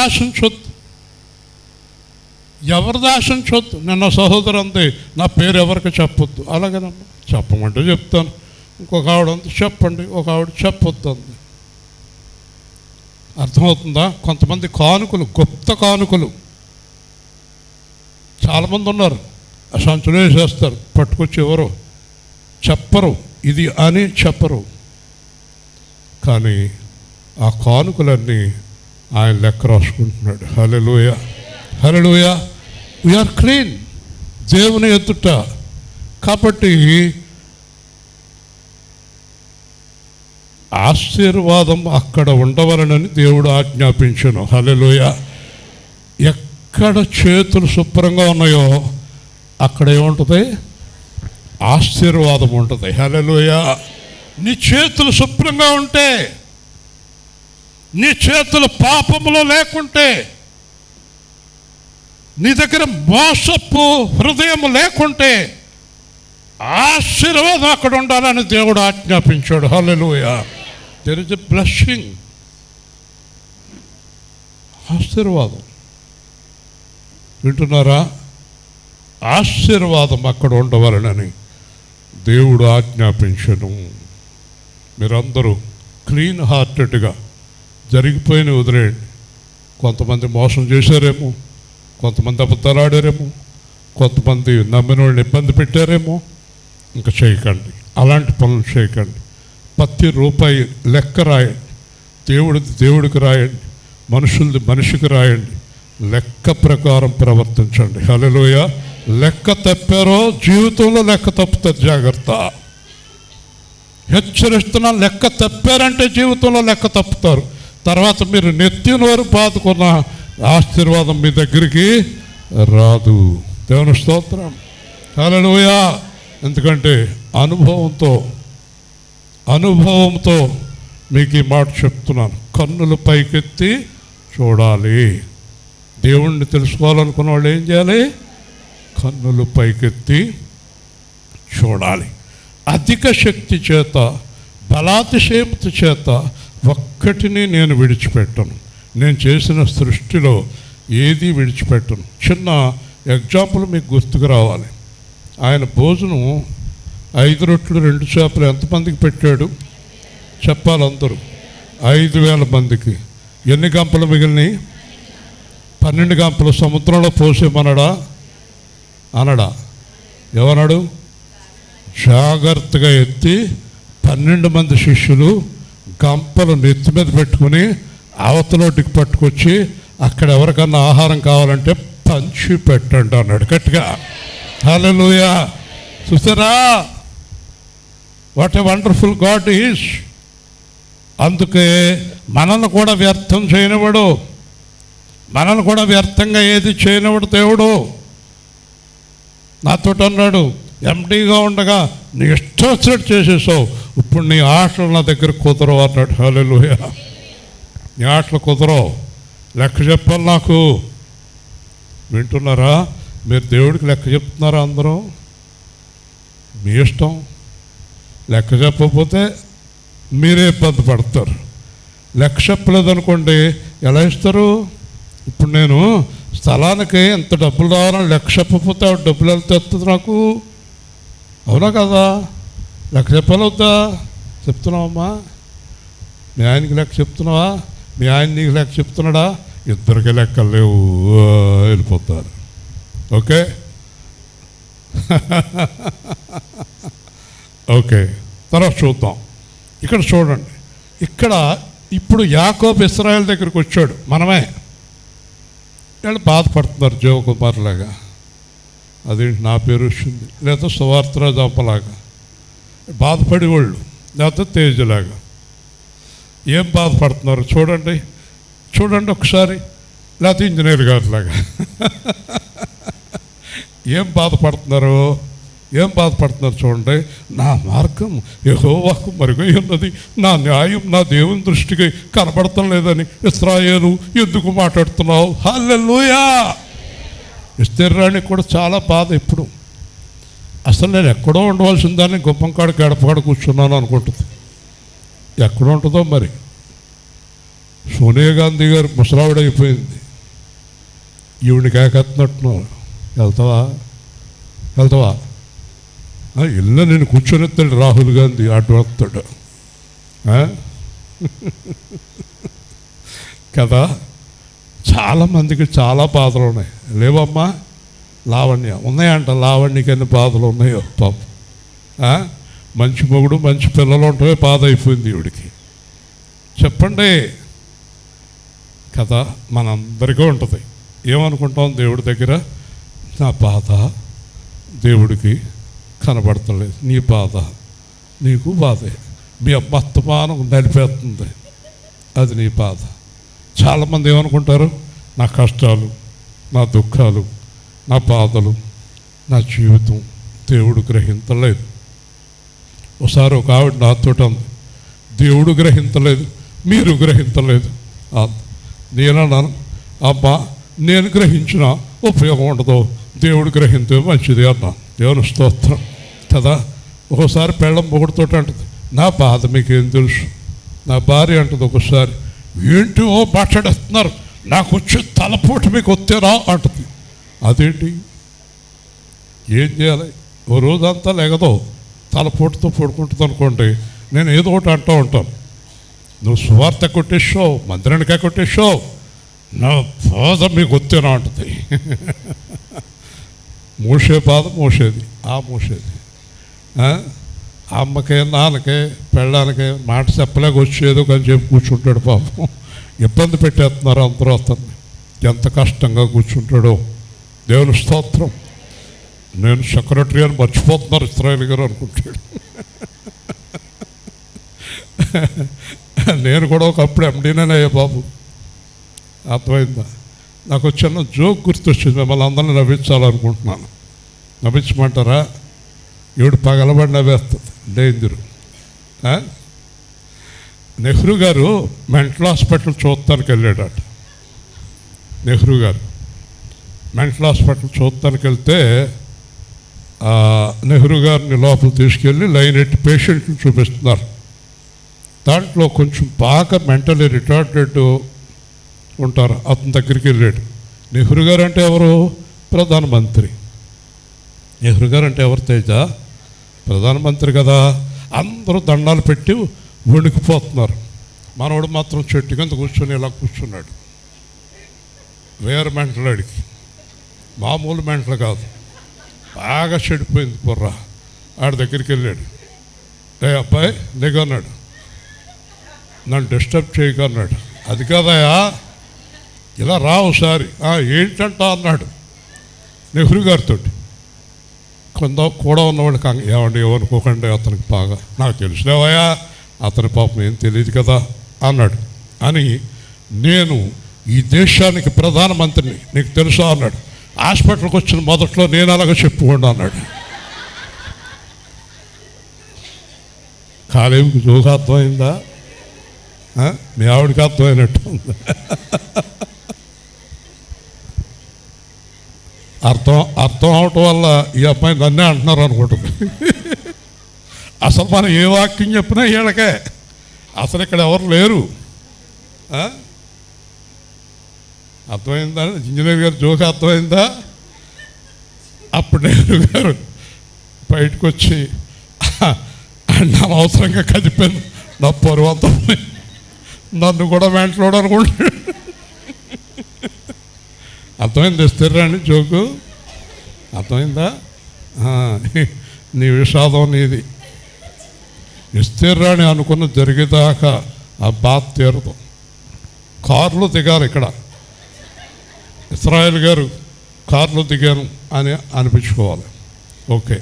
ఆశించొద్దు. నిన్న సహోదరు అంది, నా పేరు ఎవరికి చెప్పొద్దు. అలాగేనమ్మా, చెప్పమంటే చెప్తాను. ఇంకొక ఆవిడ అంది, చెప్పండి. ఒక ఆవిడ చెప్పొద్దు అంది. అర్థమవుతుందా? కొంతమంది కానుకలు, గుప్త కానుకలు చాలామంది ఉన్నారు. ఆ సంచులు వేసేస్తారు, పట్టుకొచ్చి ఎవరో చెప్పరు, ఇది అని చెప్పరు. కానీ ఆ కానుకలన్నీ ఆయన లెక్క రాసుకుంటున్నాడు. హల్లెలూయా, హల్లెలూయా. వీఆర్ క్లీన్ దేవుని ఎదుట. కాబట్టి ఆశీర్వాదం అక్కడ ఉండవలనని దేవుడు ఆజ్ఞాపించను. హల్లెలూయా. ఎక్కడ చేతులు శుభ్రంగా ఉన్నాయో అక్కడ ఏముంటుంది? ఆశీర్వాదం ఉంటుంది. హల్లెలూయా. నీ చేతులు శుభ్రంగా ఉంటే, నీ చేతులు పాపములో లేకుంటే, నీ దగ్గర మోసపు హృదయం లేకుంటే ఆశీర్వాదం అక్కడ ఉండాలని దేవుడు ఆజ్ఞాపించాడు. Hallelujah. There is a blessing. ఆశీర్వాదం వింటున్నారా? ఆశీర్వాదం అక్కడ ఉండవలనని దేవుడు ఆజ్ఞాపించను. మీరందరూ క్లీన్ హార్టెడ్గా జరిగిపోయిన వదిలేయండి. కొంతమంది మోసం చేశారేమో, కొంతమంది అబద్ధాలు ఆడారేమో, కొంతమంది నమ్మిన వాళ్ళని ఇబ్బంది పెట్టారేమో. ఇంకా చేయకండి, అలాంటి పనులు చేయకండి. ప్రతి రూపాయి లెక్క రాయండి, దేవుడికి రాయండి. మనుషులది మనిషికి రాయండి, లెక్క ప్రకారం ప్రవర్తించండి. హల్లెలూయా. లెక్క తప్పారో జీవితంలో లెక్క తప్పుతుంది, జాగ్రత్త. హెచ్చరిస్తున్నా, లెక్క తప్పారంటే జీవితంలో లెక్క తప్పుతారు. తర్వాత మీరు నెత్తిన వరకు బాదుకున్న ఆశీర్వాదం మీ దగ్గరికి రాదు. దేవుని స్తోత్రం. హల్లెలూయా. ఎందుకంటే అనుభవంతో మీకు ఈ మాట చెప్తున్నాను. కన్నులు పైకెత్తి చూడాలి. దేవుణ్ణి తెలుసుకోవాలనుకున్న వాళ్ళు ఏం చేయాలి? కన్నులు పైకెత్తి చూడాలి. అధిక శక్తి చేత, బలాతిశయత చేత ఒక్కటిని నేను విడిచిపెట్టను. నేను చేసిన సృష్టిలో ఏది విడిచిపెట్టను. చిన్న ఎగ్జాంపుల్ మీకు గుర్తుకు రావాలి. ఆయన భోజనం 5 రొట్టెలు 2 చేపలు ఎంతమందికి పెట్టాడు చెప్పాలి అందరూ? 5,000 మందికి. ఎన్ని గంపలు మిగిలినాయి? 12 గంపలు సముద్రంలో పోసేమనడా? అనడా? ఏమన్నాడు? జాగ్రత్తగా ఎత్తి 12 మంది శిష్యులు గంపలు నెత్తి మీద పెట్టుకుని అవతలోటికి పట్టుకొచ్చి అక్కడ ఎవరికన్నా ఆహారం కావాలంటే పంచి పెట్టండి అన్నాడు గట్టిగా. హల్లెలూయా. చూసారా what a wonderful God is. అందుకే మనల్ని కూడా వ్యర్థం చేయనివాడు, మనల్ని కూడా వ్యర్థంగా ఏది చేయనివాడు దేవుడు. నాతో అన్నాడు, ఎంటీగా ఉండగా నీ ఇష్టం వచ్చినట్టు చేసేసావు, ఇప్పుడు నీ ఆటలు నా దగ్గర కుదరవు అన్నాడు. హల్లెలూయా. నీ ఆటలు కుదరవు, లెక్క చెప్పాలి నాకు. వింటున్నారా? మీరు దేవుడికి లెక్క చెప్తున్నారా? అందరూ మీ ఇష్టం. లెక్క చెప్పకపోతే మీరే ఇబ్బంది పడతారు. లెక్క చెప్పలేదనుకోండి, ఎలా ఇస్తారు? ఇప్పుడు నేను స్థలానికి ఎంత డబ్బులు రావాలని లెక్క చెప్పకపోతే ఆవిడ డబ్బులు వెళ్తే వస్తుంది నాకు. అవునా కదా? లెక్క చెప్పాలవుతా? చెప్తున్నావమ్మా? మీ ఆయనకి లెక్క చెప్తున్నావా? మీ ఆయన నీకు లెక్క చెప్తున్నాడా? ఇద్దరికి లెక్కలు లేవు, వెళ్ళిపోతారు. Okay okay. తర్వాత చూద్దాం. ఇక్కడ చూడండి, ఇక్కడ ఇప్పుడు యాకోబు ఇశ్రాయేలు దగ్గరికి వచ్చాడు. మనమే వీళ్ళు బాధపడుతున్నారు, జీవకుమార్లాగా. అదేంటి నా పేరు వచ్చింది, లేదా సువార్తరాజు అప్పలాగా బాధపడేవాళ్ళు, లేకపోతే తేజలాగా ఏం బాధపడుతున్నారు చూడండి ఒకసారి. లేకపోతే ఇంజనీర్ గారిలాగా ఏం బాధపడుతున్నారు చూడండి. నా మార్గం యెహోవాకు మరుగై ఉన్నది, నా న్యాయం నా దేవుని దృష్టికి కనబడటం లేదని ఇశ్రాయేలు ఎందుకు మాట్లాడుతున్నావు? హల్లెలూయా. ఎస్తేరానికి కూడా చాలా బాధ. ఇప్పుడు అసలు నేను ఎక్కడో ఉండవలసిందాన్ని గొప్పంకాడ గడపకాడ కూర్చున్నాను అనుకుంటుంది. ఎక్కడ ఉంటుందో మరి. సోనియా గాంధీ గారు ముసలావిడైపోయింది, ఈవిడిని కేకెత్తున్నట్టున్నారు. వెళ్తావా? ఇల్లు నేను కూర్చొనిస్తాడు రాహుల్ గాంధీ, అటు వస్తాడు కదా. చాలామందికి చాలా బాధలు ఉన్నాయి, లేవమ్మా? లావణ్య ఉన్నాయంట, లావణ్యకి ఎన్ని బాధలు ఉన్నాయో పాపం. మంచి మొగుడు మంచి పిల్లలు ఉంటే బాధ అయిపోయింది ఈవిడికి. చెప్పండి కదా. మనందరికీ ఉంటుంది. ఏమనుకుంటాం దేవుడి దగ్గర? నా బాధ దేవుడికి కనబడతలేదు, నీ బాధ నీకు బాధే. మీ అత్తమానం నడిపేస్తుంది, అది నీ బాధ. చాలామంది ఏమనుకుంటారు? నా కష్టాలు, నా దుఃఖాలు, నా బాధలు, నా జీవితం దేవుడు గ్రహించలేదు. ఒకసారి ఒక ఆవిడ నాతో అంది, దేవుడు గ్రహించలేదు, మీరు గ్రహించలేదు. నేనన్నాను, అమ్మా నేను గ్రహించిన ఉపయోగం ఉండదు, దేవుడు గ్రహించే మంచిది అన్నాను. దేవుని స్తోత్రం కదా. ఒకసారి పెళ్ళం మొగుడుతో అంటుంది, నా బాధ మీకేం తెలుసు? నా భార్య అంటుంది ఒకసారి, ఏంటి ఓ మాట్లాడేస్తున్నారు, నాకు వచ్చి తలపోటు మీకు వస్తేరా అంటుంది. అదేంటి, ఏం చేయాలి? ఓ రోజంతా లేగదో తలపోటుతో పడుకుంటుంది అనుకోండి, నేను ఏదో ఒకటి అంటూ ఉంటాను. నువ్వు సువార్త కొట్టేసావు, మందిరానికే కొట్టేసావు, నా బాధ మీకు వస్తేనా అంటుంది. మోసే బాధ మోసేది, మోసేది అమ్మకే నాన్నకే పెళ్ళానికే మాట చెప్పలేక వచ్చేదో కానీ చెప్పి కూర్చుంటాడు పాపం. ఇబ్బంది పెట్టేస్తున్నారు అందరూ అతన్ని. ఎంత కష్టంగా కూర్చుంటాడో. దేవుని స్తోత్రం. నేను సెక్రటరీ అని మర్చిపోతున్నారు ఇస్రాయేల్ గారు అనుకుంటాడు. నేను కూడా ఒకప్పుడు ఎండీనేనయ్యా బాబు. అర్థమైందా? నాకు చిన్న జోక్ గుర్తొచ్చింది, మిమ్మల్ని అందరినీ నవ్వించాలనుకుంటున్నాను. నవ్వించమంటారా? ఈవిడ పగలబడి నవ్వేస్తుంది, డేంజరు. నెహ్రూ గారు మెంటల్ హాస్పిటల్ చూడటానికి వెళ్ళాడట. నెహ్రూ గారు మెంటల్ హాస్పిటల్ చూడటానికి వెళ్తే నెహ్రూ గారిని లోపల తీసుకెళ్ళి లైన్ ఎట్టి పేషెంట్లు చూపిస్తున్నారు. దాంట్లో కొంచెం బాగా మెంటలీ రిటార్డెడ్ ఉంటారు. అతని దగ్గరికి వెళ్ళాడు. నెహ్రూ గారు అంటే ఎవరు? ప్రధానమంత్రి. నెహ్రూ గారు అంటే ఎవరు తేజ? ప్రధానమంత్రి కదా. అందరూ దండాలు పెట్టి వణికిపోతున్నారు. మనవాడు మాత్రం చెట్టు కింద కూర్చొని ఇలా కూర్చున్నాడు. వేరే మెంటలు అడిగి, మామూలు మెంటలు కాదు, బాగా చెడిపోయింది బుర్ర. ఆడి దగ్గరికి వెళ్ళాడు. అబ్బాయి దిగన్నాడు, నన్ను డిస్టర్బ్ చేయకన్నాడు. అది కాదయా, ఇలా రా ఒకసారి. ఏంటంట అన్నాడు నెహ్రూ గారితో. కొంత కూడా ఉన్నవాళ్ళకి ఏమండి ఏమనుకోకండి, అతనికి బాగా నాకు తెలిసినవయా, అతని పాపం ఏం తెలియదు కదా అన్నాడు. అని నేను ఈ దేశానికి ప్రధానమంత్రిని, నీకు తెలుసా అన్నాడు. హాస్పిటల్కి వచ్చిన మొదట్లో నేను అలాగ చెప్పుకోండి అన్నాడు. కాలేమికి జోగా అర్థమైందా? మీ ఆవిడకి అర్థమైనట్టు ఉంది. అర్థం అవటం వల్ల ఈ అబ్బాయి నన్నే అంటున్నారు అనుకుంటుంది. అసలు మనం ఏ వాక్యం చెప్పినా వీళ్ళకే, అసలు ఇక్కడ ఎవరు లేరు. అర్థమైందా? ఇంజనీర్ గారు జోక్ అర్థమైందా? అప్పుడు నెహ్రూ గారు బయటకు వచ్చి అనవసరంగా కదిపాను, నా పరువంతా నన్ను కూడా వెంటలోడు అనుకుంటాడు. అర్థమైంది? ఇస్తారండి జోకు? అర్థమైందా? నీ విషాదం నీది. ఇస్తారని అనుకున్న జరిగేదాకా ఆ బాధ తీరదు. కారులో దిగాలి. ఇక్కడ ఇస్రాయేల్ గారు కారులో దిగాను అని అనిపించుకోవాలి. ఓకే,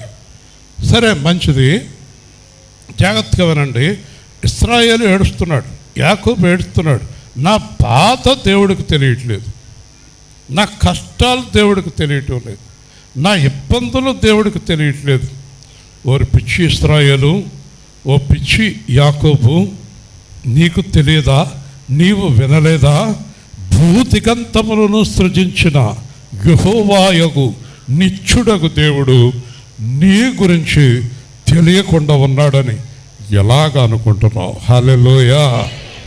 సరే, మంచిది. జాగ్రత్తగా వినండి. ఇస్రాయేలు ఏడుస్తున్నాడు, యాకోబు ఏడుస్తున్నాడు. నా బాధ దేవుడికి తెలియట్లేదు, నా కష్టాలు దేవుడికి తెలియటం లేదు, నా ఇబ్బందులు దేవుడికి తెలియట్లేదు. ఓరి పిచ్చి ఇశ్రాయేలు, ఓ పిచ్చి యాకోబు, నీకు తెలియదా? నీవు వినలేదా? భూదిగంతములను సృజించిన యెహోవాయగు నిత్యుడగు దేవుడు నీ గురించి తెలియకుండా ఉన్నాడని ఎలాగ అనుకుంటున్నావు? హల్లెలూయా,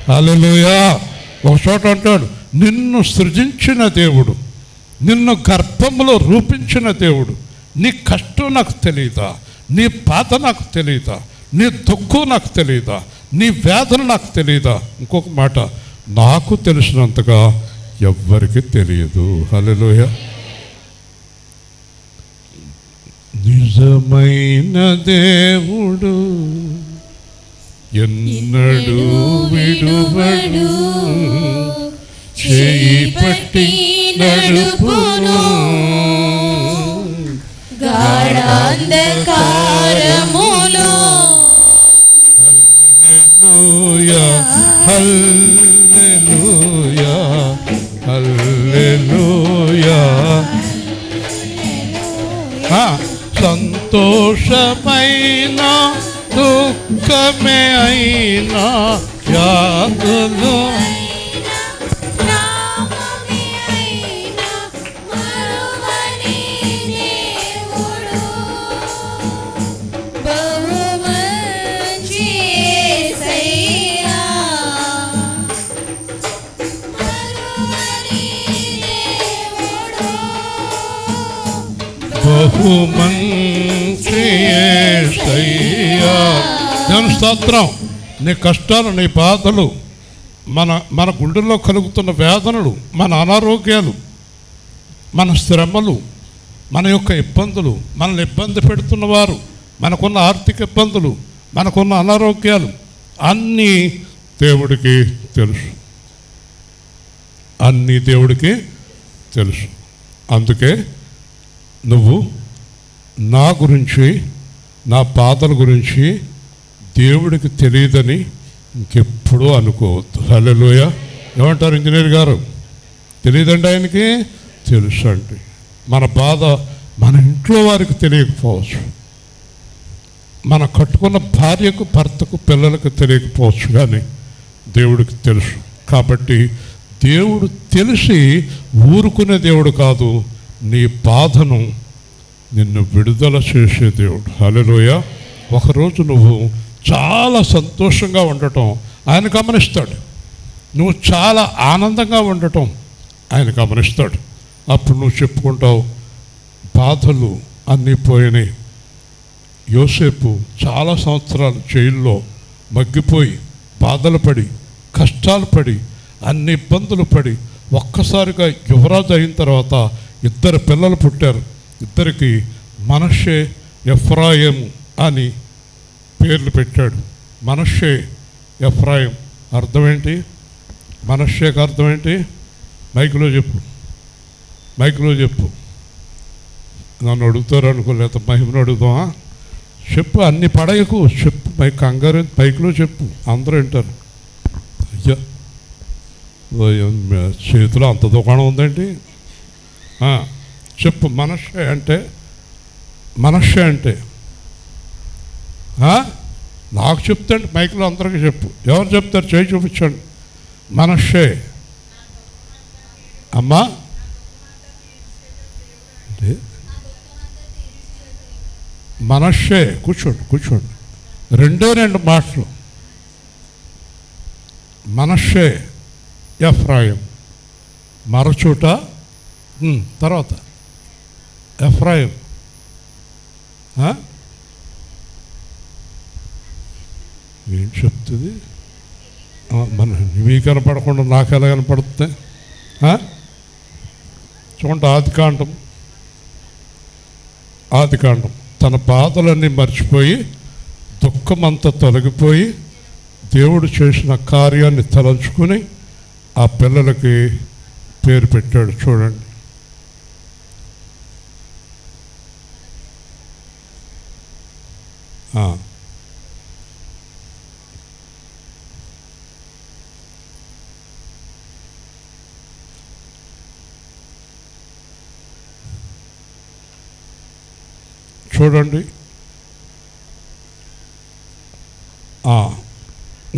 హల్లెలూయా. ఒక చోట అంటాడు, నిన్ను సృజించిన దేవుడు, నిన్ను గర్భంలో రూపించిన దేవుడు, నీ కష్టం నాకు తెలియదా? నీ బాధ నాకు తెలియదా? నీ దుఃఖం నాకు తెలియదా? నీ వేదన నాకు తెలియదా? ఇంకొక మాట, నాకు తెలిసినంతగా ఎవ్వరికి తెలియదు. హల్లెలూయా. నిజమైన దేవుడు ఎన్నడూ విడువడు, చేయి పట్టి నడుపును, గాఢాంధకారములో. హల్లెలూయా, హల్లెలూయా, హల్లెలూయా. సంతోషమైన దుఃఖమే అయినా, యాదులు బహుమంచి యేసయ్యా. దేవుని స్తోత్రం. నీ కష్టాలు, నీ బాధలు, మన గుండెల్లో కలుగుతున్న వేదనలు, మన అనారోగ్యాలు, మన శ్రమలు, మన యొక్క ఇబ్బందులు, మనల్ని ఇబ్బంది పెడుతున్నవారు, మనకున్న ఆర్థిక ఇబ్బందులు, మనకున్న అనారోగ్యాలు అన్నీ దేవుడికి తెలుసు. అన్నీ దేవుడికి తెలుసు. అందుకే నువ్వు నా గురించి, నా బాధల గురించి దేవుడికి తెలియదని ఇంకెప్పుడూ అనుకోవద్దు. హల్లెలూయా. ఏమంటారు ఇంజనీర్ గారు? తెలియదండి, ఆయనకి తెలుసు అండి. మన బాధ మన ఇంట్లో వారికి తెలియకపోవచ్చు, మన కట్టుకున్న భార్యకు, భర్తకు, పిల్లలకు తెలియకపోవచ్చు, కానీ దేవుడికి తెలుసు. కాబట్టి దేవుడు తెలిసి ఊరుకునే దేవుడు కాదు, నీ బాధను నిన్ను విడుదల చేసే దేవుడు. హల్లెలూయా. ఒకరోజు నువ్వు చాలా సంతోషంగా ఉండటం ఆయన గమనిస్తాడు, నువ్వు చాలా ఆనందంగా ఉండటం ఆయన గమనిస్తాడు. అప్పుడు నువ్వు చెప్పుకుంటావు, బాధలు అన్నీ పోయినాయి. యోసేపు చాలా సంవత్సరాలు జైల్లో మగ్గిపోయి, బాధలు పడి, కష్టాలు పడి, అన్ని ఇబ్బందులు పడి, ఒక్కసారిగా యువరాజు అయిన తర్వాత 2 పిల్లలు పుట్టారు. 2కి మనష్షే, ఎఫ్రాయిము అని పేర్లు పెట్టాడు. మనష్షే, ఎఫ్రాయిం అర్థమేంటి? మనష్షేకి అర్థమేంటి? మైకులో చెప్పు, మైకులో చెప్పు. నన్ను అడుగుతారు అనుకోలేదు, మహిమను అడుగుదామా? చెప్పు, అన్ని పడయకు చెప్పు, కంగారు మైకులో చెప్పు, అందరూ వింటారు. అయ్యా, చేతిలో అంత దుకాణం ఉందండి. చెప్పు. మనష్షే అంటే, మనష్షే అంటే నాకు చెప్తాండి, మైకులో అందరికీ చెప్పు. ఎవరు చెప్తారు? చేయి చూపించండి. మనష్షే అమ్మా మనష్షే. కూర్చోండి, కూర్చోండి. 2 మాటలు. మనష్షే, ఎఫ్రాయిం. మరచూట, తర్వాత ఎఫ్రాయిం. ఏం చెప్తుంది? మన నీకు కనపడకుండా నాకు ఎలా కనపడుతుంది? చూడండి, ఆదికాండం. తన బాధలన్నీ మర్చిపోయి, దుఃఖమంతా తొలగిపోయి, దేవుడు చేసిన కార్యాన్ని తలంచుకుని ఆ పిల్లలకి పేరు పెట్టాడు. చూడండి, చూడండి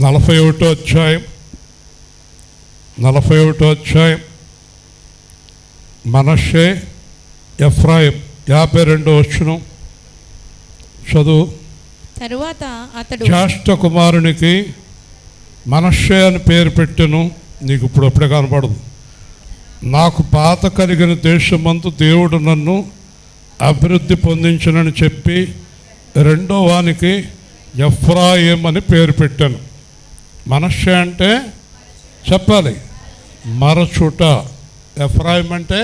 41వ అధ్యాయం, 41వ అధ్యాయం. మనష్షే, ఎఫ్రాయిం 52వ వచనం చదువు. తరువాత అతడు జ్యేష్ఠ కుమారునికి మనష్షే అని పేరు పెట్టెను. నీకు ఇప్పుడప్పుడే కనపడదు. నాకు పాత కలిగిన దేశమందు దేవుడు నన్ను అభివృద్ధి పొందించనని చెప్పి 2వ వానికి ఎఫ్రాయిం అని పేరు పెట్టాను. మనష్షే అంటే చెప్పాలి, మరచుట. ఎఫ్రాయిం అంటే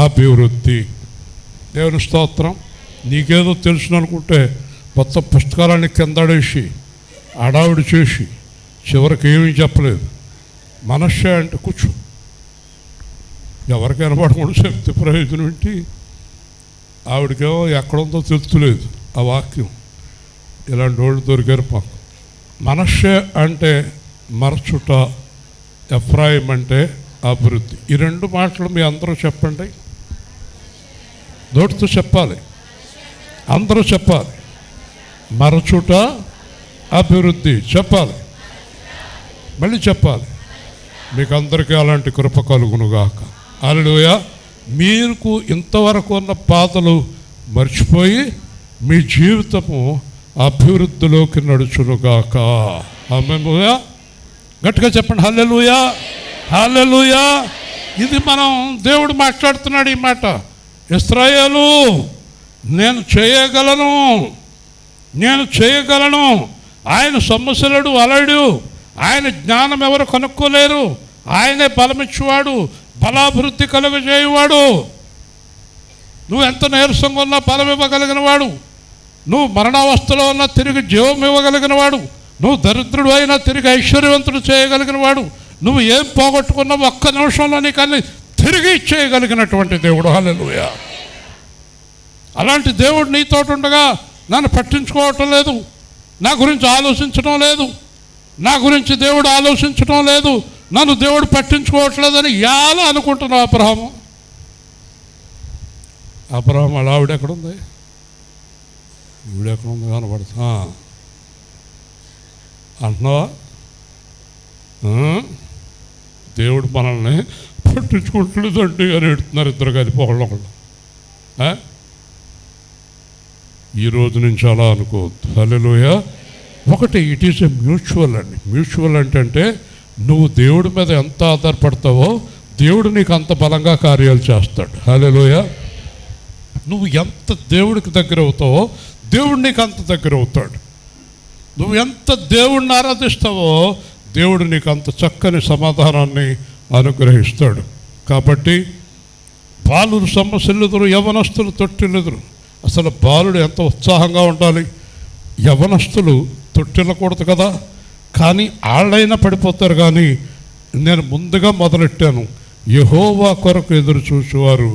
అభివృద్ధి. దేవుని స్తోత్రం. నీకేదో తెలుసు అనుకుంటే మొత్తం పుస్తకాలన్నీ కిందడేసి అడావిడి చేసి చివరికి ఏమీ చెప్పలేదు. మనష్షే అంటే కూర్చో, ఎవరికి కనపడకుండా చెప్తే ప్రయోజనం ఏంటి? ఆవిడకేమో ఎక్కడుందో తెలుస్తలేదు ఆ వాక్యం. ఇలాంటి వాళ్ళు దొరికారు మాకు. మనష్షే అంటే మరచుట, ఎఫ్రాయిం అంటే అభివృద్ధి. ఈ 2 మాటలు మీ అందరూ చెప్పండి, నోటితో చెప్పాలి, అందరూ చెప్పాలి. మరచుట, అభివృద్ధి చెప్పాలి, మళ్ళీ చెప్పాలి. మీకు అందరికీ అలాంటి కృప కలుగునుగాక. హల్లెలూయా. మీకు ఇంతవరకు ఉన్న బాధలు మర్చిపోయి మీ జీవితము అభివృద్ధిలోకి నడుచునుగాక. హల్లెలూయా. గట్టిగా చెప్పండి, హల్లెలూయా, హల్లెలూయా. ఇది మనం దేవుడు మాట్లాడుతున్నాడు ఈ మాట. ఇశ్రాయేలు, నేను చేయగలను. ఆయన సొమ్మసిలడు, అలడు. ఆయన జ్ఞానం ఎవరు కనుక్కోలేరు. ఆయనే బలమిచ్చేవాడు, బలాభివృద్ధి కలుగజేయువాడు. నువ్వు ఎంత నీరసంగా ఉన్నా బలం ఇవ్వగలిగిన వాడు. నువ్వు మరణావస్థలో ఉన్నా తిరిగి జీవం ఇవ్వగలిగిన వాడు. నువ్వు దరిద్రుడు అయినా తిరిగి ఐశ్వర్యవంతుడు చేయగలిగిన వాడు. నువ్వు ఏం పోగొట్టుకున్నావు ఒక్క నిమిషంలో నీకు అన్ని తిరిగి ఇచ్చేయగలిగినటువంటి దేవుడు. హల్లెలూయా. అలాంటి దేవుడు నీతోటి ఉండగా నన్ను పట్టించుకోవటం లేదు, నా గురించి ఆలోచించడం లేదు, నా గురించి దేవుడు ఆలోచించడం లేదు, నన్ను దేవుడు పట్టించుకోవట్లేదని ఎలా అనుకుంటున్నావు అబ్రహాము? అబ్రహాం వాళ్ళ ఆవిడ ఎక్కడుంది? ఈవిడెక్కడుంది కనబడుతా అంటున్నావా? దేవుడు మనల్ని పట్టించుకోవట్లేదండి అని ఎడుతున్నారు ఇద్దరు కలిపి ఒకళ్ళొకళ్ళు. ఈ రోజు నుంచి అలా అనుకోవద్దు. హల్లెలూయా. ఒకటి, ఇట్ ఈస్ ఎ మ్యూచువల్ అండి. మ్యూచువల్ అంటే నువ్వు దేవుడి మీద ఎంత ఆధారపడతావో దేవుడు నీకు అంత బలంగా కార్యాలు చేస్తాడు. హల్లెలూయా. నువ్వు ఎంత దేవుడికి దగ్గర అవుతావో దేవుడు నీకు అంత దగ్గర అవుతాడు. నువ్వు ఎంత దేవుడిని ఆరాధిస్తావో దేవుడు నీకు అంత చక్కని సమాధానాన్ని అనుగ్రహిస్తాడు. కాబట్టి బాలురు సొమ్మసిల్లుదురు, యవనస్తులు తొట్టిల్లుదురు. అసలు బాలుడు ఎంత ఉత్సాహంగా ఉండాలి, యవనస్తులు తొట్టిల్లకూడదు కదా. కానీ వాళ్ళైనా పడిపోతారు. కానీ నేను ముందుగా మొదలెట్టాను, యెహోవా కొరకు ఎదురు చూసేవారు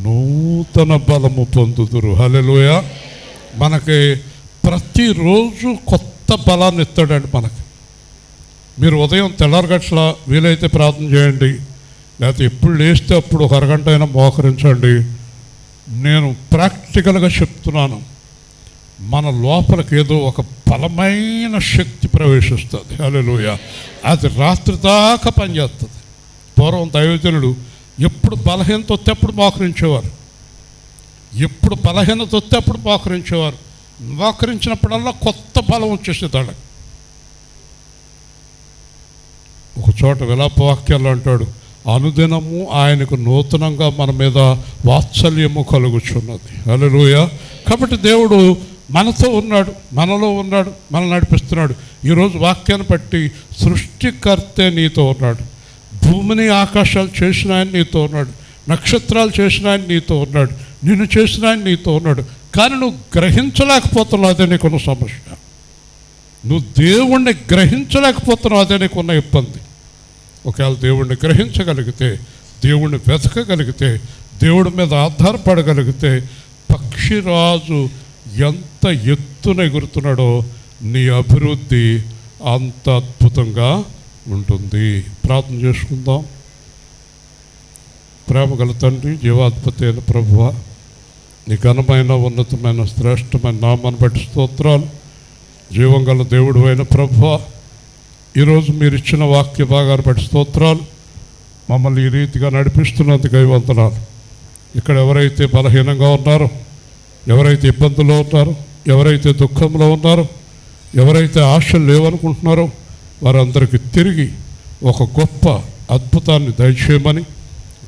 నూతన బలము పొందుదురు. హల్లెలూయా. మనకి ప్రతిరోజు కొత్త బలాన్ని ఇస్తాడండి మనకి. మీరు ఉదయం తెల్లారగట్ల వీలైతే ప్రార్థన చేయండి, లేకపోతే ఎప్పుడు లేస్తే అప్పుడు ఒక అరగంట అయినా మోకరించండి. నేను ప్రాక్టికల్గా చెప్తున్నాను, మన లోపలికి ఏదో ఒక బలమైన శక్తి ప్రవేశిస్తుంది. హల్లెలూయా. అది రాత్రి దాకా పనిచేస్తుంది. పూర్వం దైవజనులు ఎప్పుడు బలహీనత వస్తే అప్పుడు మోకరించేవారు, ఎప్పుడు బలహీనత వస్తే అప్పుడు మోకరించేవారు. మోకరించినప్పుడల్లా కొత్త బలం వచ్చేసేదాడు. ఒక చోట విలాపవాక్యాలు అంటాడు, అనుదినము ఆయనకు నూతనంగా మన మీద వాత్సల్యము కలుగుచున్నది. హల్లెలూయా. కాబట్టి దేవుడు మనతో ఉన్నాడు, మనలో ఉన్నాడు, మనల్ని నడిపిస్తున్నాడు. ఈరోజు వాక్యాన్ని బట్టి సృష్టికర్తే నీతో ఉన్నాడు, భూమిని ఆకాశాలు చేసిన ఆయన నీతో ఉన్నాడు, నక్షత్రాలు చేసిన ఆయన నీతో ఉన్నాడు, నిన్ను చేసిన ఆయన నీతో ఉన్నాడు. కానీ నువ్వు గ్రహించలేకపోతున్నావు, అదే నీకున్న సమస్య. నువ్వు దేవుణ్ణి గ్రహించలేకపోతున్నావు, అదే నీకున్న ఇబ్బంది. ఒకవేళ దేవుణ్ణి గ్రహించగలిగితే, దేవుణ్ణి వెతకగలిగితే, దేవుడి మీద ఆధారపడగలిగితే, పక్షిరాజు ఎంత ఎత్తున ఎగురుతున్నాడో నీ అభివృద్ధి అంత అద్భుతంగా ఉంటుంది. ప్రార్థన చేసుకుందాం. ప్రేమగల తండ్రి, జీవాధిపతి అయిన ప్రభువా, నీ ఘనమైన ఉన్నతమైన శ్రేష్టమైన నామాన్ని బట్టి స్తోత్రాలు. జీవం గల దేవుడు అయిన ప్రభువా, ఈరోజు మీరు ఇచ్చిన వాక్య భాగాన్ని బట్టి స్తోత్రాలు. మమ్మల్ని ఈ రీతిగా నడిపిస్తున్నందుకు వందనాలు. ఇక్కడ ఎవరైతే బలహీనంగా ఉన్నారో, ఎవరైతే ఇబ్బందుల్లో ఉన్నారో, ఎవరైతే దుఃఖంలో ఉన్నారో, ఎవరైతే ఆశలు లేవనుకుంటున్నారో వారందరికీ తిరిగి ఒక గొప్ప అద్భుతాన్ని దయచేయమని,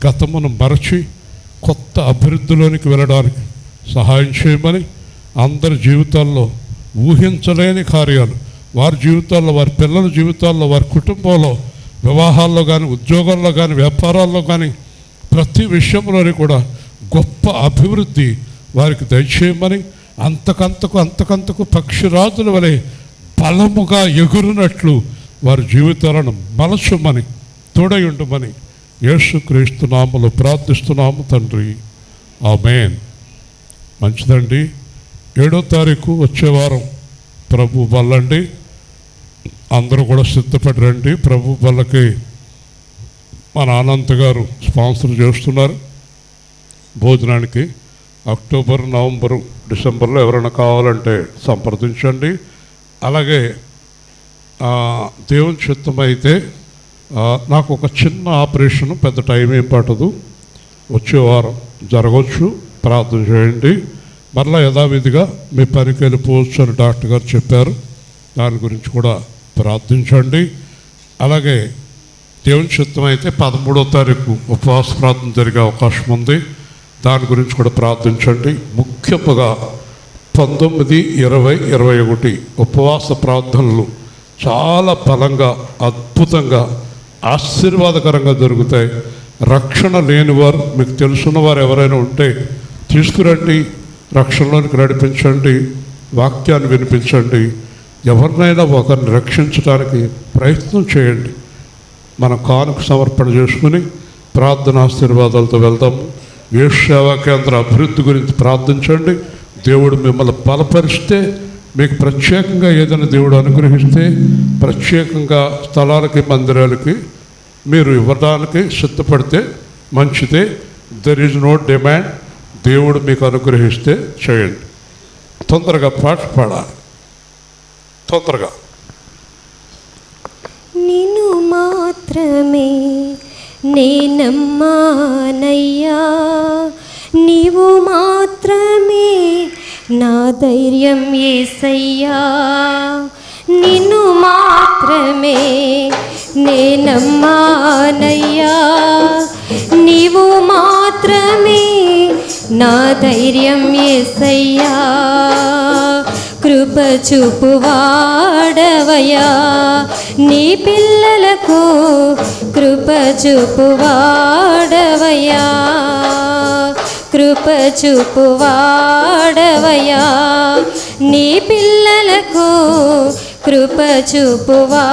గతమును మరచి కొత్త అభివృద్ధిలోనికి వెళ్ళడానికి సహాయం చేయమని, అందరి జీవితాల్లో ఊహించలేని కార్యాలు వారి జీవితాల్లో, వారి పిల్లల జీవితాల్లో, వారి కుటుంబంలో, వివాహాల్లో కానీ, ఉద్యోగాల్లో కానీ, వ్యాపారాల్లో కానీ, ప్రతి విషయంలోని కూడా గొప్ప అభివృద్ధి వారికి దయచేయమని, అంతకంతకు పక్షిరాజుల వలె బలముగా ఎగురునట్లు వారి జీవితాలను మలచమని, తోడై ఉండమని యేసుక్రీస్తు నామములో ప్రార్థిస్తున్నాము తండ్రి. ఆమేన్. మంచిదండి. 7వ తారీఖు వచ్చే వారం ప్రభు బల్లండి. అందరూ కూడా సిద్ధపడి రండి. ప్రభు బల్లకి మన అనంత్ గారు స్పాన్సర్ చేస్తున్నారు భోజనానికి. అక్టోబర్, నవంబరు, డిసెంబర్లో ఎవరైనా కావాలంటే సంప్రదించండి. అలాగే దేవుని చిత్తం అయితే నాకు ఒక చిన్న ఆపరేషను, పెద్ద టైం ఏం పట్టదు, వచ్చే వారం జరగవచ్చు. ప్రార్థన చేయండి. మరలా యథావిధిగా మీ పనికి వెళ్ళిపోవచ్చు అని డాక్టర్ గారు చెప్పారు. దాని గురించి కూడా ప్రార్థించండి. అలాగే దేవుని చిత్తం అయితే 13వ తారీఖు ఉపవాస ప్రార్థన జరిగే అవకాశం ఉంది. దాని గురించి కూడా ప్రార్థించండి. ముఖ్యంగా 19, 20, 21 ఉపవాస ప్రార్థనలు చాలా బలంగా, అద్భుతంగా, ఆశీర్వాదకరంగా జరుగుతాయి. రక్షణ లేనివారు, మీకు తెలుసున్న వారు ఎవరైనా ఉంటే తీసుకురండి, రక్షణలోనికి నడిపించండి, వాక్యాన్ని వినిపించండి. ఎవరినైనా ఒకరిని రక్షించడానికి ప్రయత్నం చేయండి. మనం కానుక సమర్పణ చేసుకుని ప్రార్థనాశీర్వాదాలతో వెళ్దాము. ఏ సేవా కేంద్ర అభివృద్ధి గురించి ప్రార్థించండి. దేవుడు మిమ్మల్ని బలపరిస్తే, మీకు ప్రత్యేకంగా ఏదైనా దేవుడు అనుగ్రహిస్తే ప్రత్యేకంగా స్థలాలకి మందిరాలకి మీరు ఇవ్వడానికి సిద్ధపడితే మంచిదే. There is no demand. దేవుడు మీకు అనుగ్రహిస్తే చేయండి. తొందరగా పాట పాడాలి, తొందరగా. నిన్ను మాత్రమే నేనమ్మానయ్యా, నీవు మాత్రమే నా ధైర్యం యేసయ్యా. నిన్ను మాత్రమే నేనమ్మానయ్యా, నీవు మాత్రమే నా ధైర్యం యేసయ్యా. కృప చూపువాడవయ్యా, నీ పిల్లలకు కృప చూపువాడవయ్యా. కృప చూపువాడవయ్యా, నీ పిల్లలకు కృప చూపువాడవయ్యా.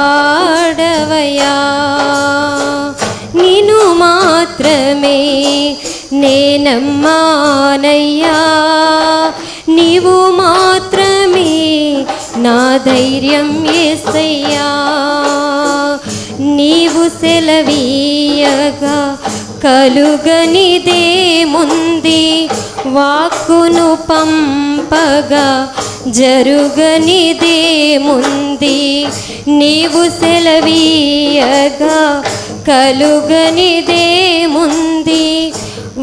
నిన్ను మాత్రమే నేనమ్మానయ్యా, నీవు మాత్రమే నా ధైర్యం యేసయ్యా. నీవు సెలవీయగా కలుగనిదేముంది, వాక్కును పంపగా జరుగనిదేముంది. నీవు సెలవీయగా కలుగనిదేముంది,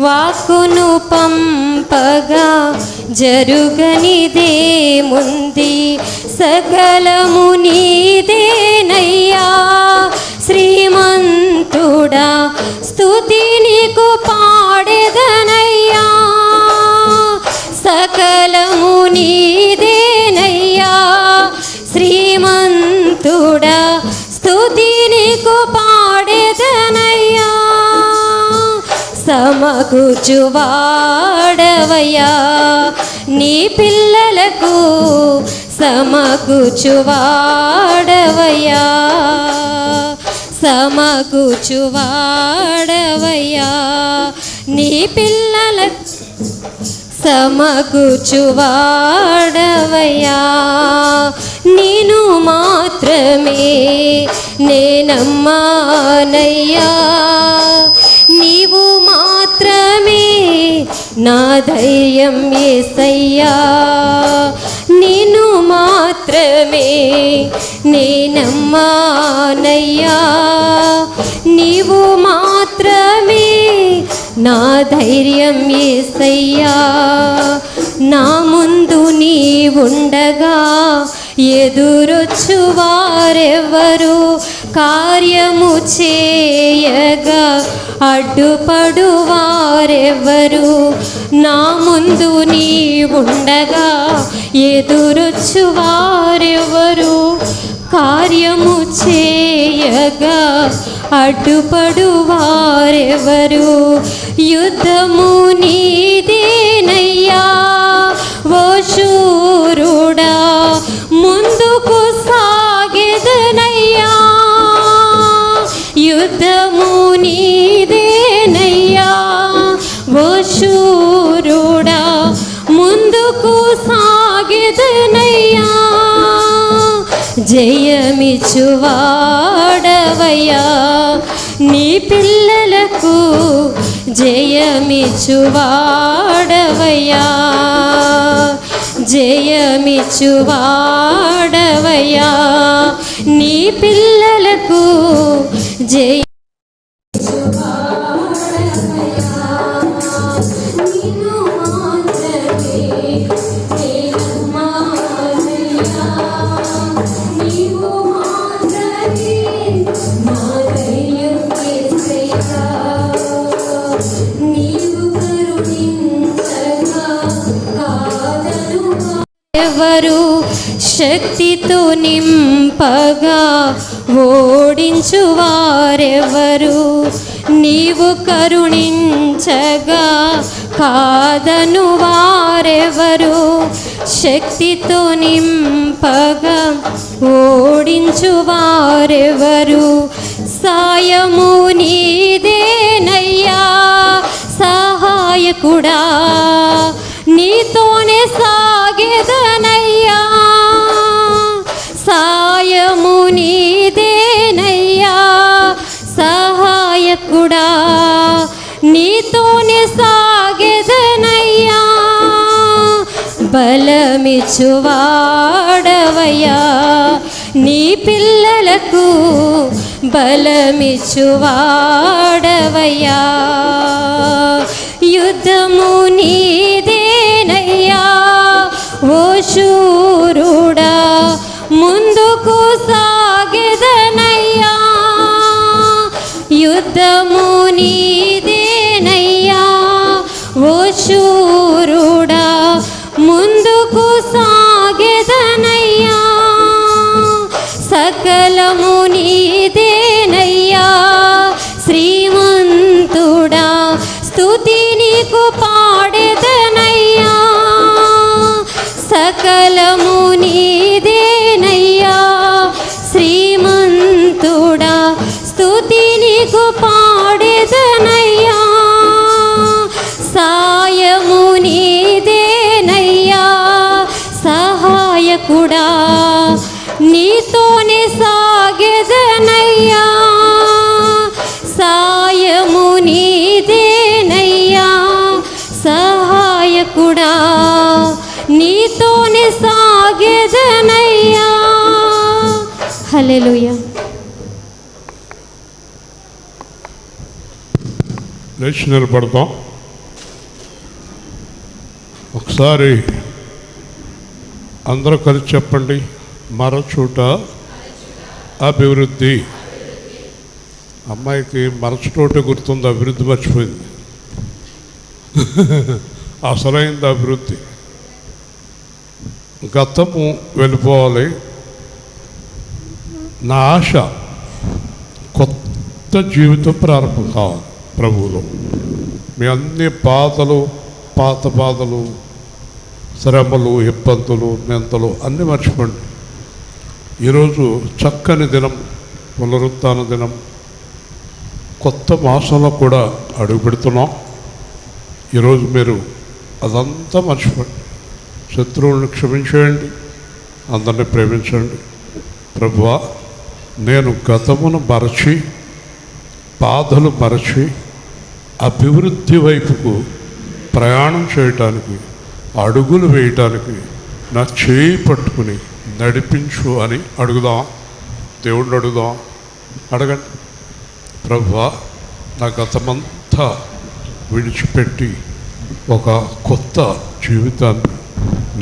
వాక్కును పంపగా జరుగనిదేముంది. సకలము నీదేనయ్యా శ్రీమంతుడా, స్తుతి నీకు పాడెదనయ్యా. సకలము నీదేనయ్యా శ్రీమంతుడా, స్తుతి నీకు పాడెదనయ్యా. సమకూర్చువాడవయ్యా, నీ పిల్లలకు సమకూర్చువాడవయ్యా. సమకూర్చువాడవయ్యా, నీ పిల్లలకు సమకూర్చువాడవయ్యా. నేను మాత్రమే నేనమ్మానయ్యా, నీవు మాత్రమే నా ధైర్యం యేసయ్యా. నేను మాత్రమే నేనమ్మానయ్యా, నీవు మాత్రమే నా ధైర్యం యేసయ్యా. నా ముందు నీ ఉండగా ఎదురొచ్చు వారెవరు, కార్యము చేయగా అడ్డుపడు వారెవరు. నా ముందు నీ ఉండగా ఎదురొచ్చు వారెవరు, కార్యము చేయగా అడ్డుపడు వారెవరు. యుద్ధము నీదేనయ్యా ఓ శూరుడా, ముందుకు సాగెదనయ్యా. యుద్ధము నీదేనయ్యా ఓ శూరుడా, ముందుకు సాగెదనయ్యా. జయమిచ్చువాడవయ్యా, నీ పిల్లలకు జయమిచ్చువాడవయ్యా. జయమిచ్చువాడవయ్యా, నీ పిల్లలకు జయ. ఎవరు శక్తితో నింపగా ఓడించు వారెవరు, నీవు కరుణించగా కాదను వారెవరు. శక్తితో నింపగా ఓడించు వారెవరు, సాయము నీదేనయ్యా సహాయకుడా, నీతోనే సాగెదనయ్యా. సాయము నీదేనయ్యా సహాయకుడా, నీతోనే సాగెదనయ్యా. బలమిచ్చువాడవయ్యా, నీ పిల్లలకు బలమిచ్చువాడవయ్యా. యుద్ధము నీదేనయ్యా ఓ శూరుడా, ముందుకు సాగెదనయ్యా. యుద్ధము నీదేనయ్యా ఓ శూరుడా, ముందుకు సాగెదనయ్యా. సకలము నీదేనయ్యా శ్రీమంతుడా, స్తుతి నీకు పాడెదనయ్యా. సకలము నీదేనయ్యా శ్రీమంతుడా, స్తుతి నీకు పాడెదనయ్యా. సాయము నీదేనయ్యా సహాయకుడా, నీతోనే సాగెదనయ్యా. సాయము నీదేనయ్యా సహాయకుడా, నీతోనే సాగెదనయ్యా. హల్లెలూయా. లేచి నిలబడతాం. ఒకసారి అందరూ కలిసి చెప్పండి, మరచుట అభివృద్ధి. అమ్మాయికి మరచుటోటే గుర్తుంది, అభివృద్ధి మర్చిపోయింది. అసలైంది అభివృద్ధి. గతము వెళ్ళిపోవాలి. నా ఆశ కొత్త జీవితం ప్రారంభం కావాలి ప్రభువులో. మీ అన్ని బాధలు, పాత బాధలు, శ్రమలు, ఇబ్బందులు, నిందలు అన్నీ మర్చిపోండి. ఈరోజు చక్కని దినం, పునరుత్థాన దినం. కొత్త మాసంలో కూడా అడుగు పెడుతున్నాం. ఈరోజు మీరు అదంతా మర్చిపోండి. శత్రువులను క్షమించేయండి, అందరినీ ప్రేమించండి. ప్రభువా, నేను గతమును మరచి, బాధలు మరచి అభివృద్ధి వైపుకు ప్రయాణం చేయటానికి, అడుగులు వేయటానికి నా చేయి పట్టుకుని నడిపించు అని అడుగుదాం. దేవుడిని అడుగుదాం. అడగండి. ప్రభువా, నా గతమంతా విడిచిపెట్టి ఒక కొత్త జీవితాన్ని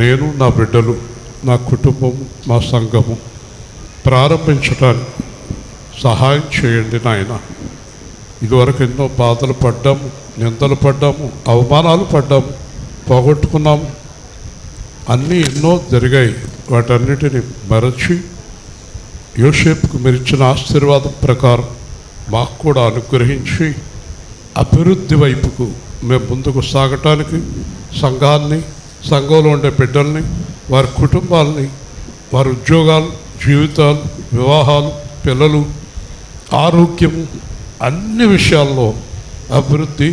నేను, నా బిడ్డలు, నా కుటుంబం, మా సంఘము ప్రారంభించడానికి సహాయం చేయండి నాయన. ఇదివరకు ఎన్నో బాధలు పడ్డాము, నిందలు పడ్డాము, అవమానాలు పడ్డాము, పోగొట్టుకున్నాము. అన్నీ ఎన్నో జరిగాయి. వాటన్నిటిని మరచి యోసేపుకు మీరు ఇచ్చిన ఆశీర్వాదం ప్రకారం మాకు కూడా అనుగ్రహించి అభివృద్ధి వైపుకు మేము ముందుకు సాగటానికి సంఘాన్ని, సంఘంలో ఉండే బిడ్డల్ని, వారి కుటుంబాలని, వారి ఉద్యోగాలు, జీవితాలు, వివాహాలు, పిల్లలు, ఆరోగ్యము, అన్ని విషయాల్లో అభివృద్ధి,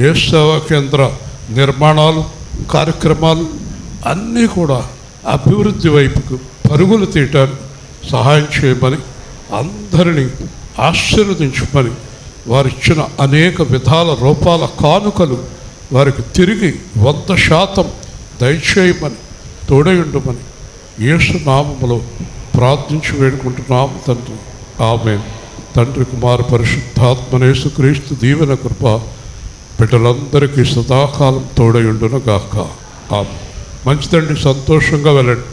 ఏ సేవా కేంద్ర నిర్మాణాలు, కార్యక్రమాలు అన్నీ కూడా అభివృద్ధి వైపుకు పరుగులు తీయటానికి సహాయం చేయమని, అందరినీ ఆశీర్వదించమని, వారిచ్చిన అనేక విధాల రూపాల కానుకలు వారికి తిరిగి 100% దయచేయమని, తోడయుండమని యేసు నామములో ప్రార్థించి వేడుకుంటున్నాము తండ్రి. ఆమేన్. తండ్రి, కుమార పరిశుద్ధాత్మ యేసుక్రీస్తు దీవెన కృప బిడ్డలందరికీ సదాకాలం తోడయుండును గాక. ఆమేన్. మంచిదండి, సంతోషంగా వెళ్ళండి.